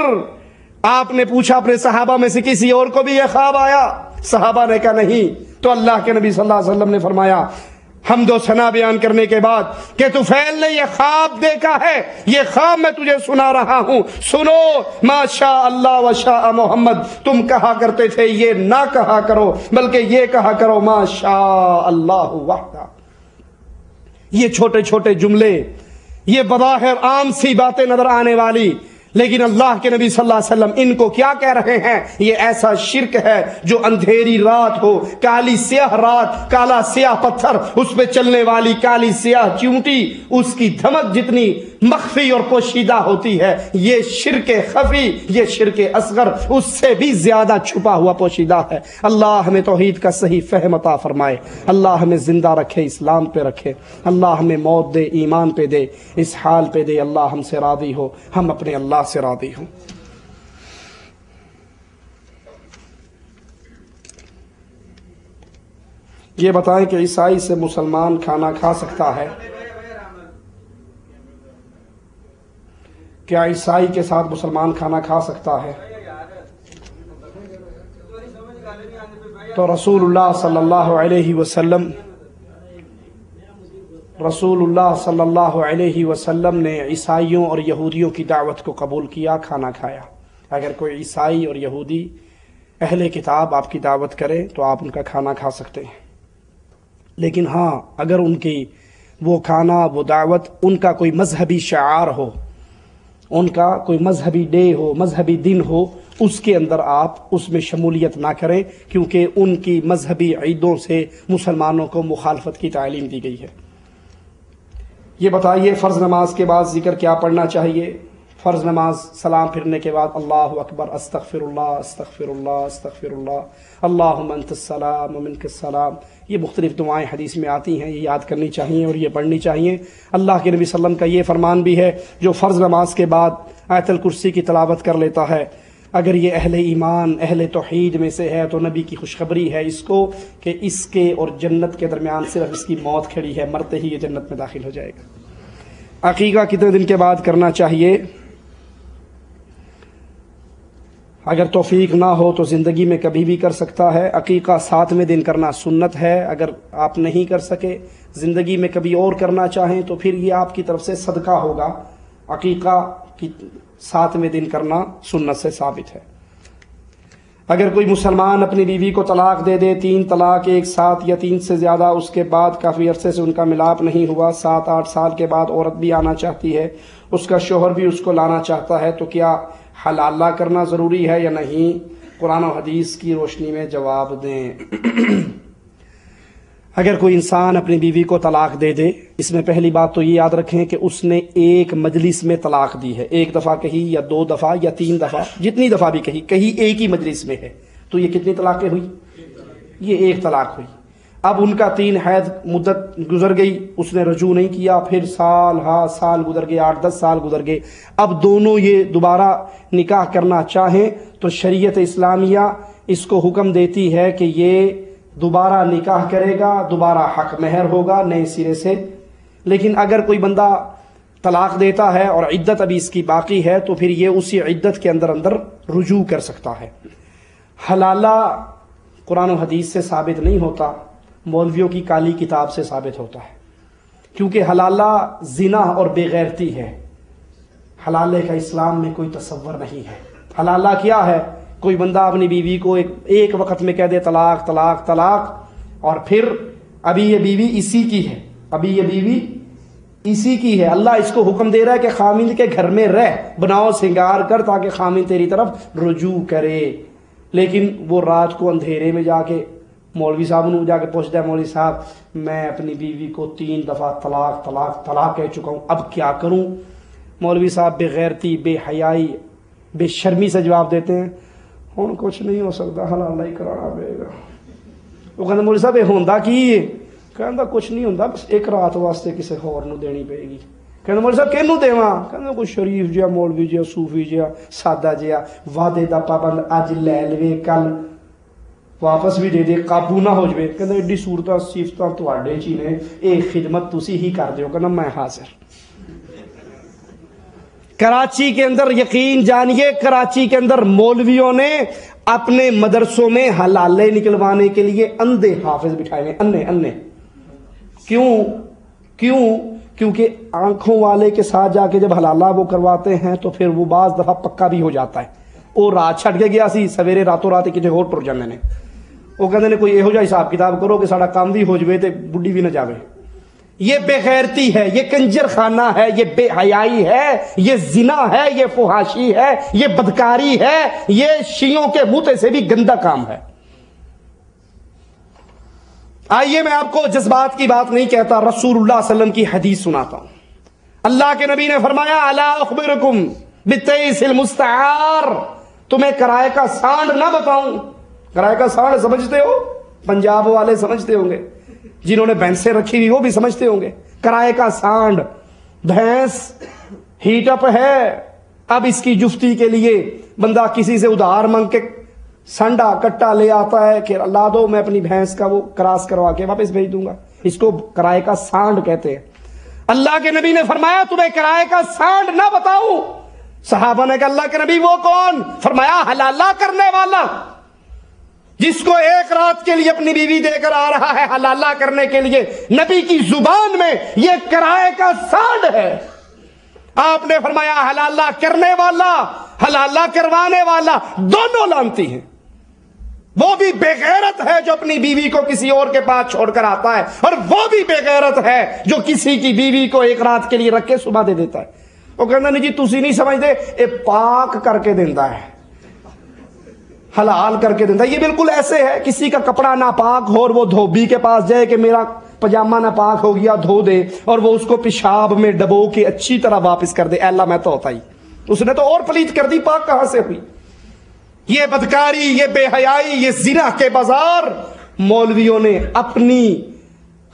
آپ نے پوچھا اپنے صحابہ میں سے کسی اور کو بھی یہ خواب آیا؟ صحابہ نے کہا نہیں۔ تو اللہ کے نبی صلی اللہ علیہ وسلم نے فرمایا حمد و ثنا بیان کرنے کے بعد کہ طفیل نے یہ خواب دیکھا ہے، یہ خواب میں تجھے سنا رہا ہوں، سنو۔ ما شاء اللہ و شاء محمد، تم کہا کرتے تھے یہ نہ کہا کرو بلکہ یہ کہا کرو ما شاء اللہ وحدہ۔ یہ چھوٹے چھوٹے جملے، یہ بظاہر عام سی باتیں نظر آنے والی، لیکن اللہ کے نبی صلی اللہ علیہ وسلم ان کو کیا کہہ رہے ہیں؟ یہ ایسا شرک ہے جو اندھیری رات ہو، کالی سیاہ رات، کالا سیاہ پتھر، اس پہ چلنے والی کالی سیاہ چیونٹی، اس کی دھمک جتنی مخفی اور پوشیدہ ہوتی ہے، یہ شرک خفی، یہ شرک اصغر اس سے بھی زیادہ چھپا ہوا پوشیدہ ہے۔ اللہ ہمیں توحید کا صحیح فہم عطا فرمائے، اللہ ہمیں زندہ رکھے، اسلام پہ رکھے، اللہ ہمیں موت دے، ایمان پہ دے، اس حال پہ دے، اللہ ہم سے راضی ہو، ہم اپنے اللہ سے راضی ہوں۔ یہ بتائیں کہ عیسائی سے مسلمان کھانا کھا سکتا ہے؟ کیا عیسائی کے ساتھ مسلمان کھانا کھا سکتا ہے؟ تو رسول اللہ صلی اللہ علیہ وسلم نے عیسائیوں اور یہودیوں کی دعوت کو قبول کیا، کھانا کھایا۔ اگر کوئی عیسائی اور یہودی اہل کتاب آپ کی دعوت کرے تو آپ ان کا کھانا کھا سکتے ہیں، لیکن ہاں اگر ان کی وہ کھانا، وہ دعوت ان کا کوئی مذہبی شعار ہو، ان کا کوئی مذہبی ڈے ہو، مذہبی دن ہو، اس کے اندر آپ اس میں شمولیت نہ کریں، کیونکہ ان کی مذہبی عیدوں سے مسلمانوں کو مخالفت کی تعلیم دی گئی ہے۔ یہ بتائیے فرض نماز کے بعد ذکر کیا پڑھنا چاہیے؟ فرض نماز سلام پھرنے کے بعد اللہ اکبر، استغفر اللہ استغفر اللہ استغفر اللہ، اللہم انت السلام ومنک السلام، یہ مختلف دعائیں حدیث میں آتی ہیں، یہ یاد کرنی چاہیے اور یہ پڑھنی چاہیے۔ اللہ کے نبی صلی اللہ علیہ وسلم کا یہ فرمان بھی ہے، جو فرض نماز کے بعد آیت الکرسی کی تلاوت کر لیتا ہے، اگر یہ اہل ایمان اہل توحید میں سے ہے تو نبی کی خوشخبری ہے اس کو کہ اس کے اور جنت کے درمیان صرف اس کی موت کھڑی ہے، مرتے ہی یہ جنت میں داخل ہو جائے گا۔ عقیقہ کتنے دن کے بعد کرنا چاہیے؟ اگر توفیق نہ ہو تو زندگی میں کبھی بھی کر سکتا ہے۔ عقیقہ 7ویں دن کرنا سنت ہے، اگر آپ نہیں کر سکے، زندگی میں کبھی اور کرنا چاہیں تو پھر یہ آپ کی طرف سے صدقہ ہوگا۔ عقیقہ کی 7ویں دن کرنا سنت سے ثابت ہے۔ اگر کوئی مسلمان اپنی بیوی کو طلاق دے دے، 3 طلاق ایک ساتھ یا 3 سے زیادہ، اس کے بعد کافی عرصے سے ان کا ملاپ نہیں ہوا، 7-8 سال کے بعد عورت بھی آنا چاہتی ہے، اس کا شوہر بھی اس کو لانا چاہتا ہے، تو کیا حلالہ کرنا ضروری ہے یا نہیں؟ قرآن و حدیث کی روشنی میں جواب دیں۔ اگر کوئی انسان اپنی بیوی کو طلاق دے دے، اس میں پہلی بات تو یہ یاد رکھیں کہ اس نے ایک مجلس میں طلاق دی ہے، 1 دفعہ کہی یا 2 دفعہ یا 3 دفعہ، جتنی دفعہ بھی کہی ایک ہی مجلس میں ہے، تو یہ کتنی طلاقیں ہوئی؟ یہ 1 طلاق ہوئی۔ اب ان کا 3 حیض مدت گزر گئی، اس نے رجوع نہیں کیا، پھر سال گزر گئے، 8-10 سال گزر گئے، اب دونوں یہ دوبارہ نکاح کرنا چاہیں تو شریعت اسلامیہ اس کو حکم دیتی ہے کہ یہ دوبارہ نکاح کرے گا، دوبارہ حق مہر ہوگا نئے سرے سے۔ لیکن اگر کوئی بندہ طلاق دیتا ہے اور عدت ابھی اس کی باقی ہے تو پھر یہ اسی عدت کے اندر رجوع کر سکتا ہے۔ حلالہ قرآن و حدیث سے ثابت نہیں ہوتا، مولویوں کی کالی کتاب سے ثابت ہوتا ہے، کیونکہ حلالہ زنا اور بے غیرتی ہے۔ حلالے کا اسلام میں کوئی تصور نہیں ہے۔ حلالہ کیا ہے؟ کوئی بندہ اپنی بیوی کو ایک وقت میں کہہ دے طلاق طلاق طلاق، اور پھر ابھی یہ بیوی اسی کی ہے، ابھی یہ بیوی اسی کی ہے۔ اللہ اس کو حکم دے رہا ہے کہ خامند کے گھر میں رہ، بناؤ سنگار کر تاکہ خامند تیری طرف رجوع کرے، لیکن وہ رات کو اندھیرے میں جا کے مولوی صاحب نے جا کے پوچھتا ہے، مولوی صاحب میں اپنی بیوی کو 3 دفعہ طلاق طلاق طلاق کہہ چکا ہوں، اب کیا کروں؟ مولوی صاحب بے غیرتی، بے حیائی، بے شرمی سے جواب دیتے ہیں، ہوں کچھ نہیں ہو سکتا، حلالہ ہی کرانا پڑے گا۔ وہ کہتے مولوی صاحب یہ ہوندہ کی ہے؟ کہتا کچھ نہیں ہوندہ، بس 1 رات واسطے کسی اور نو دینی پڑے گی۔ کہتے مولوی صاحب کہنوں دیواں؟ کہتے کوئی شریف جہا مولوی جہا صوفی جہا سادہ جہا وعدے دا پابند، اج لے لوے کل واپس بھی دے دے، قابو نہ ہو جائے۔ کہتے ایڈی صورتاں صفتاں تواڈے چ نے، ایک خدمت تسی ہی کر دیو۔ کہنا میں حاضر۔ کراچی کے اندر یقین جانیے، کراچی کے اندر مولویوں نے اپنے مدرسوں میں حلالے نکلوانے کے لیے اندھے حافظ بٹھائے ہیں، انے۔ کیوں؟ کیونکہ آنکھوں والے کے ساتھ جا کے جب حلالہ وہ کرواتے ہیں تو پھر وہ بعض دفعہ پکا بھی ہو جاتا ہے۔ وہ رات چھڑ کے گیا سی، سویرے راتوں رات کتے ہور ٹر جاندے نے۔ وہ کہتے ہیں کوئی یہو جہا حساب کتاب کرو کہ ساڈا کام بھی ہو جائے تے بڈھی بھی نہ جاوے۔ یہ بے غیرتی ہے، یہ کنجر خانہ ہے، یہ بے حیائی ہے، یہ زنا ہے، یہ فحاشی ہے، یہ بدکاری ہے، یہ شیعوں کے موتے سے بھی گندا کام ہے۔ آئیے میں آپ کو جذبات کی بات نہیں کہتا، رسول اللہ صلی اللہ علیہ وسلم کی حدیث سناتا ہوں۔ اللہ کے نبی نے فرمایا الا اخبرکم بالتیس المستعار، تمہیں کرائے کا سانڈ نہ بتاؤں؟ کرائے کا سانڈ سمجھتے ہو؟ پنجاب والے سمجھتے ہوں گے، جنہوں نے بھینسیں رکھی ہوئی وہ بھی سمجھتے ہوں گے۔ کرائے کا سانڈ، بھینس ہیٹ اپ ہے، اب اس کی جفتی کے لیے بندہ کسی سے ادھار مانگ کے سنڈا کٹا لے آتا ہے کہ لا دو، میں اپنی بھینس کا وہ کراس کروا کے واپس بھیج دوں گا، اس کو کرائے کا سانڈ کہتے ہیں۔ اللہ کے نبی نے فرمایا تمہیں کرائے کا سانڈ نہ بتاؤں؟ صحابہ نے کہا اللہ کے نبی وہ کون؟ فرمایا حلالہ کرنے والا۔ جس کو ایک رات کے لیے اپنی بیوی دے کر آ رہا ہے حلالہ کرنے کے لیے، نبی کی زبان میں یہ کرائے کا سانڈ ہے۔ آپ نے فرمایا حلالہ کرنے والا، حلالہ کروانے والا دونوں لعنتی ہیں۔ وہ بھی بے غیرت ہے جو اپنی بیوی کو کسی اور کے پاس چھوڑ کر آتا ہے، اور وہ بھی بے غیرت ہے جو کسی کی بیوی کو ایک رات کے لیے رکھ کے صبح دے دیتا ہے۔ وہ کہنا نہیں جی تسی نہیں سمجھتے، اے پاک کر کے دیتا ہے، حلال کر کے دیتا ہے۔ یہ بالکل ایسے ہے کسی کا کپڑا ناپاک ہو اور وہ دھوبی کے پاس جائے کہ میرا پجامہ ناپاک ہو گیا دھو دے، اور وہ اس کو پیشاب میں ڈبو کے اچھی طرح واپس کر دے، اے اللہ میں تو ہوتا ہی، اس نے تو اور پلیت کر دی، پاک کہاں سے ہوئی؟ یہ بدکاری، یہ بے حیائی، یہ زنا کے بازار مولویوں نے اپنی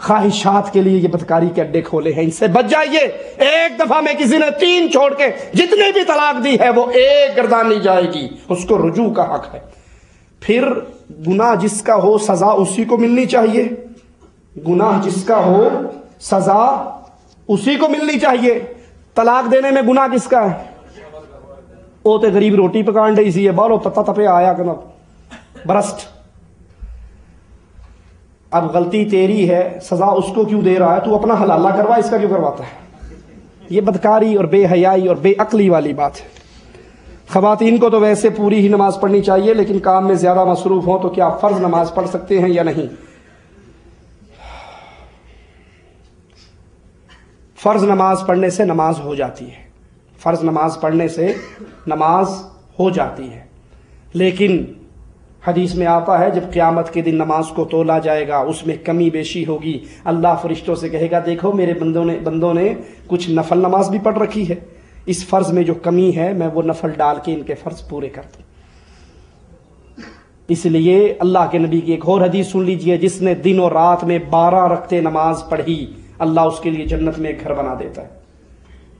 خواہشات کے لیے یہ بدکاری کے اڈے کھولے ہیں۔ ان سے بچ جائیے۔ ایک دفعہ میں کسی نے 3 چھوڑ کے جتنے بھی طلاق دی ہے وہ ایک گردانی جائے گی، اس کو رجوع کا حق ہے۔ پھر گناہ جس کا ہو سزا اسی کو ملنی چاہیے، گناہ جس کا ہو سزا اسی کو ملنی چاہیے۔ طلاق دینے میں گناہ کس کا ہے؟ وہ تے غریب روٹی پکان ڈی سی ہے، باہروں تتا تپے آیا کہ برسٹ۔ اب غلطی تیری ہے، سزا اس کو کیوں دے رہا ہے؟ تو اپنا حلالہ کروا، اس کا کیوں کرواتا ہے؟ یہ بدکاری اور بے حیائی اور بے عقلی والی بات ہے۔ خواتین کو تو ویسے پوری ہی نماز پڑھنی چاہیے، لیکن کام میں زیادہ مصروف ہوں تو کیا فرض نماز پڑھ سکتے ہیں یا نہیں؟ فرض نماز پڑھنے سے نماز ہو جاتی ہے، فرض نماز پڑھنے سے نماز ہو جاتی ہے، لیکن حدیث میں آتا ہے جب قیامت کے دن نماز کو تولا جائے گا اس میں کمی بیشی ہوگی، اللہ فرشتوں سے کہے گا دیکھو میرے بندوں نے کچھ نفل نماز بھی پڑھ رکھی ہے، اس فرض میں جو کمی ہے میں وہ نفل ڈال کے ان کے فرض پورے کر دوں۔ اس لیے اللہ کے نبی کی ایک اور حدیث سن لیجئے، جس نے دن اور رات میں 12 رکعتیں نماز پڑھی اللہ اس کے لیے جنت میں ایک گھر بنا دیتا ہے۔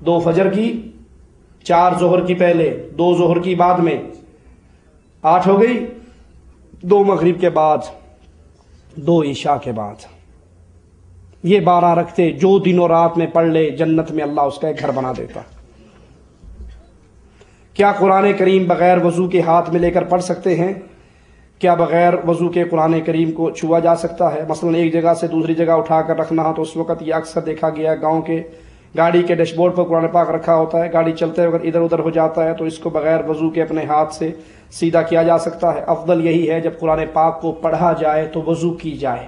2 فجر کی، 4 ظہر کی پہلے، 2 ظہر کی بعد میں، 8 ہو گئی، 2 مغرب کے بعد، 2 عشاء کے بعد، یہ 12 رکعتیں جو دن اور رات میں پڑھ لے جنت میں اللہ اس کا ایک گھر بنا دیتا۔ کیا قرآن کریم بغیر وضو کے ہاتھ میں لے کر پڑھ سکتے ہیں؟ کیا بغیر وضو کے قرآن کریم کو چھوا جا سکتا ہے؟ مثلا ایک جگہ سے دوسری جگہ اٹھا کر رکھنا ہو تو اس وقت یہ اکثر دیکھا گیا گاؤں کے گاڑی کے ڈیش بورڈ پر قرآن پاک رکھا ہوتا ہے، گاڑی چلتے وقت ادھر ادھر ہو جاتا ہے تو اس کو بغیر وضو کے اپنے ہاتھ سے سیدھا کیا جا سکتا ہے۔ افضل یہی ہے جب قرآن پاک کو پڑھا جائے تو وضو کی جائے،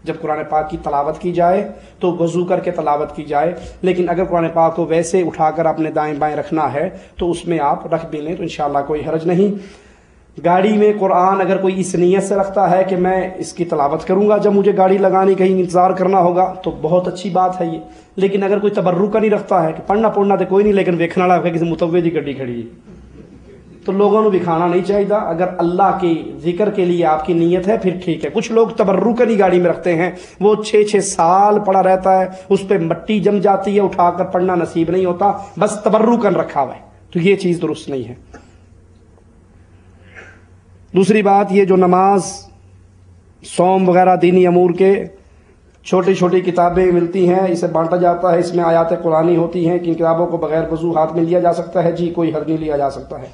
جب قرآن پاک کی تلاوت کی جائے تو وضو کر کے تلاوت کی جائے، لیکن اگر قرآن پاک کو ویسے اٹھا کر اپنے دائیں بائیں رکھنا ہے تو اس میں آپ رکھ بھی لیں تو انشاءاللہ کوئی حرج نہیں۔ گاڑی میں قرآن اگر کوئی اس نیت سے رکھتا ہے کہ میں اس کی تلاوت کروں گا جب مجھے گاڑی لگانی کہیں انتظار کرنا ہوگا تو بہت اچھی بات ہے یہ، لیکن اگر کوئی تبرک کا نہیں رکھتا ہے کہ پڑھنا تو کوئی نہیں لیکن ویکھنا والا کسی متوے دی گڈی کھڑی ہے تو لوگوں نے دکھانا نہیں چاہیے۔ اگر اللہ کے ذکر کے لیے آپ کی نیت ہے پھر ٹھیک ہے۔ کچھ لوگ تبرکن گاڑی میں رکھتے ہیں، وہ 6 سال پڑا رہتا ہے، اس پہ مٹی جم جاتی ہے، اٹھا کر پڑھنا نصیب نہیں ہوتا، بس تبرکن رکھا ہوا ہے، تو یہ چیز درست نہیں ہے۔ دوسری بات یہ جو نماز، صوم وغیرہ دینی امور کے چھوٹی چھوٹی کتابیں ملتی ہیں، اسے بانٹا جاتا ہے، اس میں آیات قرآنی ہوتی ہیں کہ ان کتابوں کو بغیر وضو ہاتھ میں لیا جا سکتا ہے؟ جی کوئی حرج نہیں، لیا جا سکتا ہے۔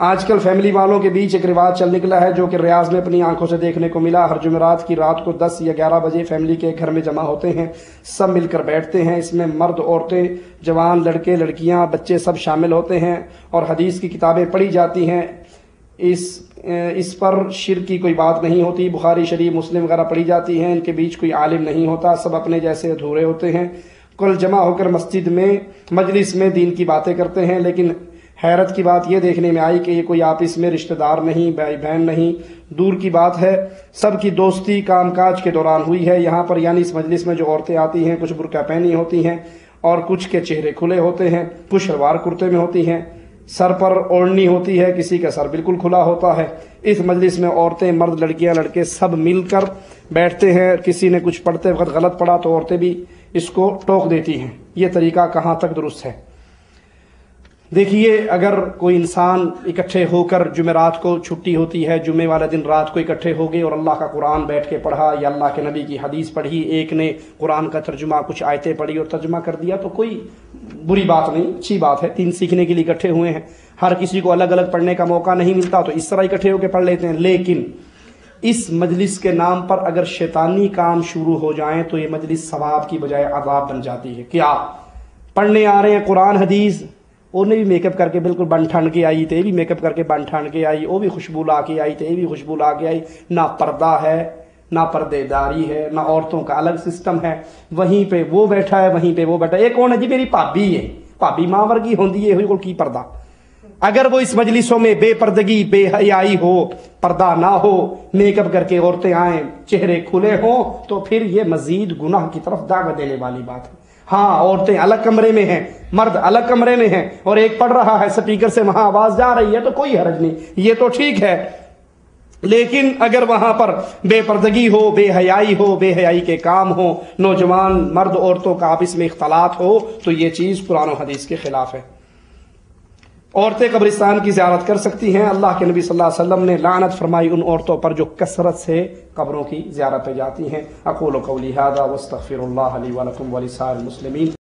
آج کل فیملی والوں کے بیچ ایک رواج چل نکلا ہے جو کہ ریاض میں اپنی آنکھوں سے دیکھنے کو ملا۔ ہر جمعرات کی رات کو 10 یا 11 بجے فیملی کے گھر میں جمع ہوتے ہیں، سب مل کر بیٹھتے ہیں، اس میں مرد، عورتیں، جوان، لڑکے، لڑکیاں، بچے سب شامل ہوتے ہیں اور حدیث کی کتابیں پڑھی جاتی ہیں۔ اس پر شرک کی کوئی بات نہیں ہوتی، بخاری شریف، مسلم وغیرہ پڑھی جاتی ہیں، ان کے بیچ کوئی عالم نہیں ہوتا، سب اپنے جیسے ادھورے ہوتے ہیں، کل جمع ہو کر مسجد میں مجلس میں دین کی باتیں کرتے ہیں۔ لیکن حیرت کی بات یہ دیکھنے میں آئی کہ یہ کوئی آپس میں رشتہ دار نہیں، بھائی بہن نہیں، دور کی بات ہے، سب کی دوستی کام کاج کے دوران ہوئی ہے۔ یہاں پر یعنی اس مجلس میں جو عورتیں آتی ہیں کچھ برقع پہنی ہوتی ہیں اور کچھ کے چہرے کھلے ہوتے ہیں، کچھ شلوار کرتے میں ہوتی ہیں، سر پر اوڑھنی ہوتی ہے، کسی کا سر بالکل کھلا ہوتا ہے۔ اس مجلس میں عورتیں، مرد، لڑکیاں، لڑکے سب مل کر بیٹھتے ہیں، کسی نے کچھ پڑھتے وقت غلط پڑھا تو عورتیں بھی اس کو ٹوک دیتی ہیں۔ یہ طریقہ کہاں تک درست ہے؟ دیکھیے، اگر کوئی انسان اکٹھے ہو کر جمعرات کو چھٹی ہوتی ہے، جمعے والا دن رات کو اکٹھے ہو گئے اور اللہ کا قرآن بیٹھ کے پڑھا یا اللہ کے نبی کی حدیث پڑھی، ایک نے قرآن کا ترجمہ کچھ آیتیں پڑھی اور ترجمہ کر دیا تو کوئی بری بات نہیں، اچھی بات ہے، دین سیکھنے کے لیے اکٹھے ہوئے ہیں۔ ہر کسی کو الگ الگ پڑھنے کا موقع نہیں ملتا تو اس طرح اکٹھے ہو کے پڑھ لیتے ہیں، لیکن اس مجلس کے نام پر اگر شیطانی کام شروع ہو جائیں تو یہ مجلس ثواب کی بجائے عذاب بن جاتی ہے۔ کیا پڑھنے آ رہے ہیں قرآن حدیث، انہیں بھی میک اپ کر کے بالکل بن ٹھن کے آئی تے بھی میک اپ کر کے بن ٹھن کے آئی، وہ بھی خوشبو لا کے آئی تے بھی خوشبو لا کے آئی، نہ پردہ ہے نہ پردے داری ہے، نہ عورتوں کا الگ سسٹم ہے، وہیں پہ وہ بیٹھا ہے وہیں پہ وہ بیٹھا ہے۔ یہ کون ہے جی؟ میری بھابی ہے، بھابی ماں ورگی ہوندی ہے، کوئی کی پردہ۔ اگر وہ اس مجلسوں میں بے پردگی بے حیائی ہو، پردہ نہ ہو، میک اپ کر کے عورتیں آئیں، چہرے کھلے ہوں، تو پھر یہ مزید گناہ کی طرف دعوت دینے والی بات ہے۔ ہاں عورتیں الگ کمرے میں ہیں، مرد الگ کمرے میں ہیں، اور ایک پڑھ رہا ہے اسپیکر سے وہاں آواز جا رہی ہے تو کوئی حرج نہیں، یہ تو ٹھیک ہے۔ لیکن اگر وہاں پر بے پردگی ہو، بے حیائی ہو، بے حیائی کے کام ہو، نوجوان مرد عورتوں کا آپس میں اختلاط ہو، تو یہ چیز قرآن و حدیث کے خلاف ہے۔ عورتیں قبرستان کی زیارت کر سکتی ہیں، اللہ کے نبی صلی اللہ علیہ وسلم نے لعنت فرمائی ان عورتوں پر جو کثرت سے قبروں کی زیارت پہ جاتی ہیں۔ اقول قولی ھذا واستغفر اللہ لی ولکم ولسائر المسلمین۔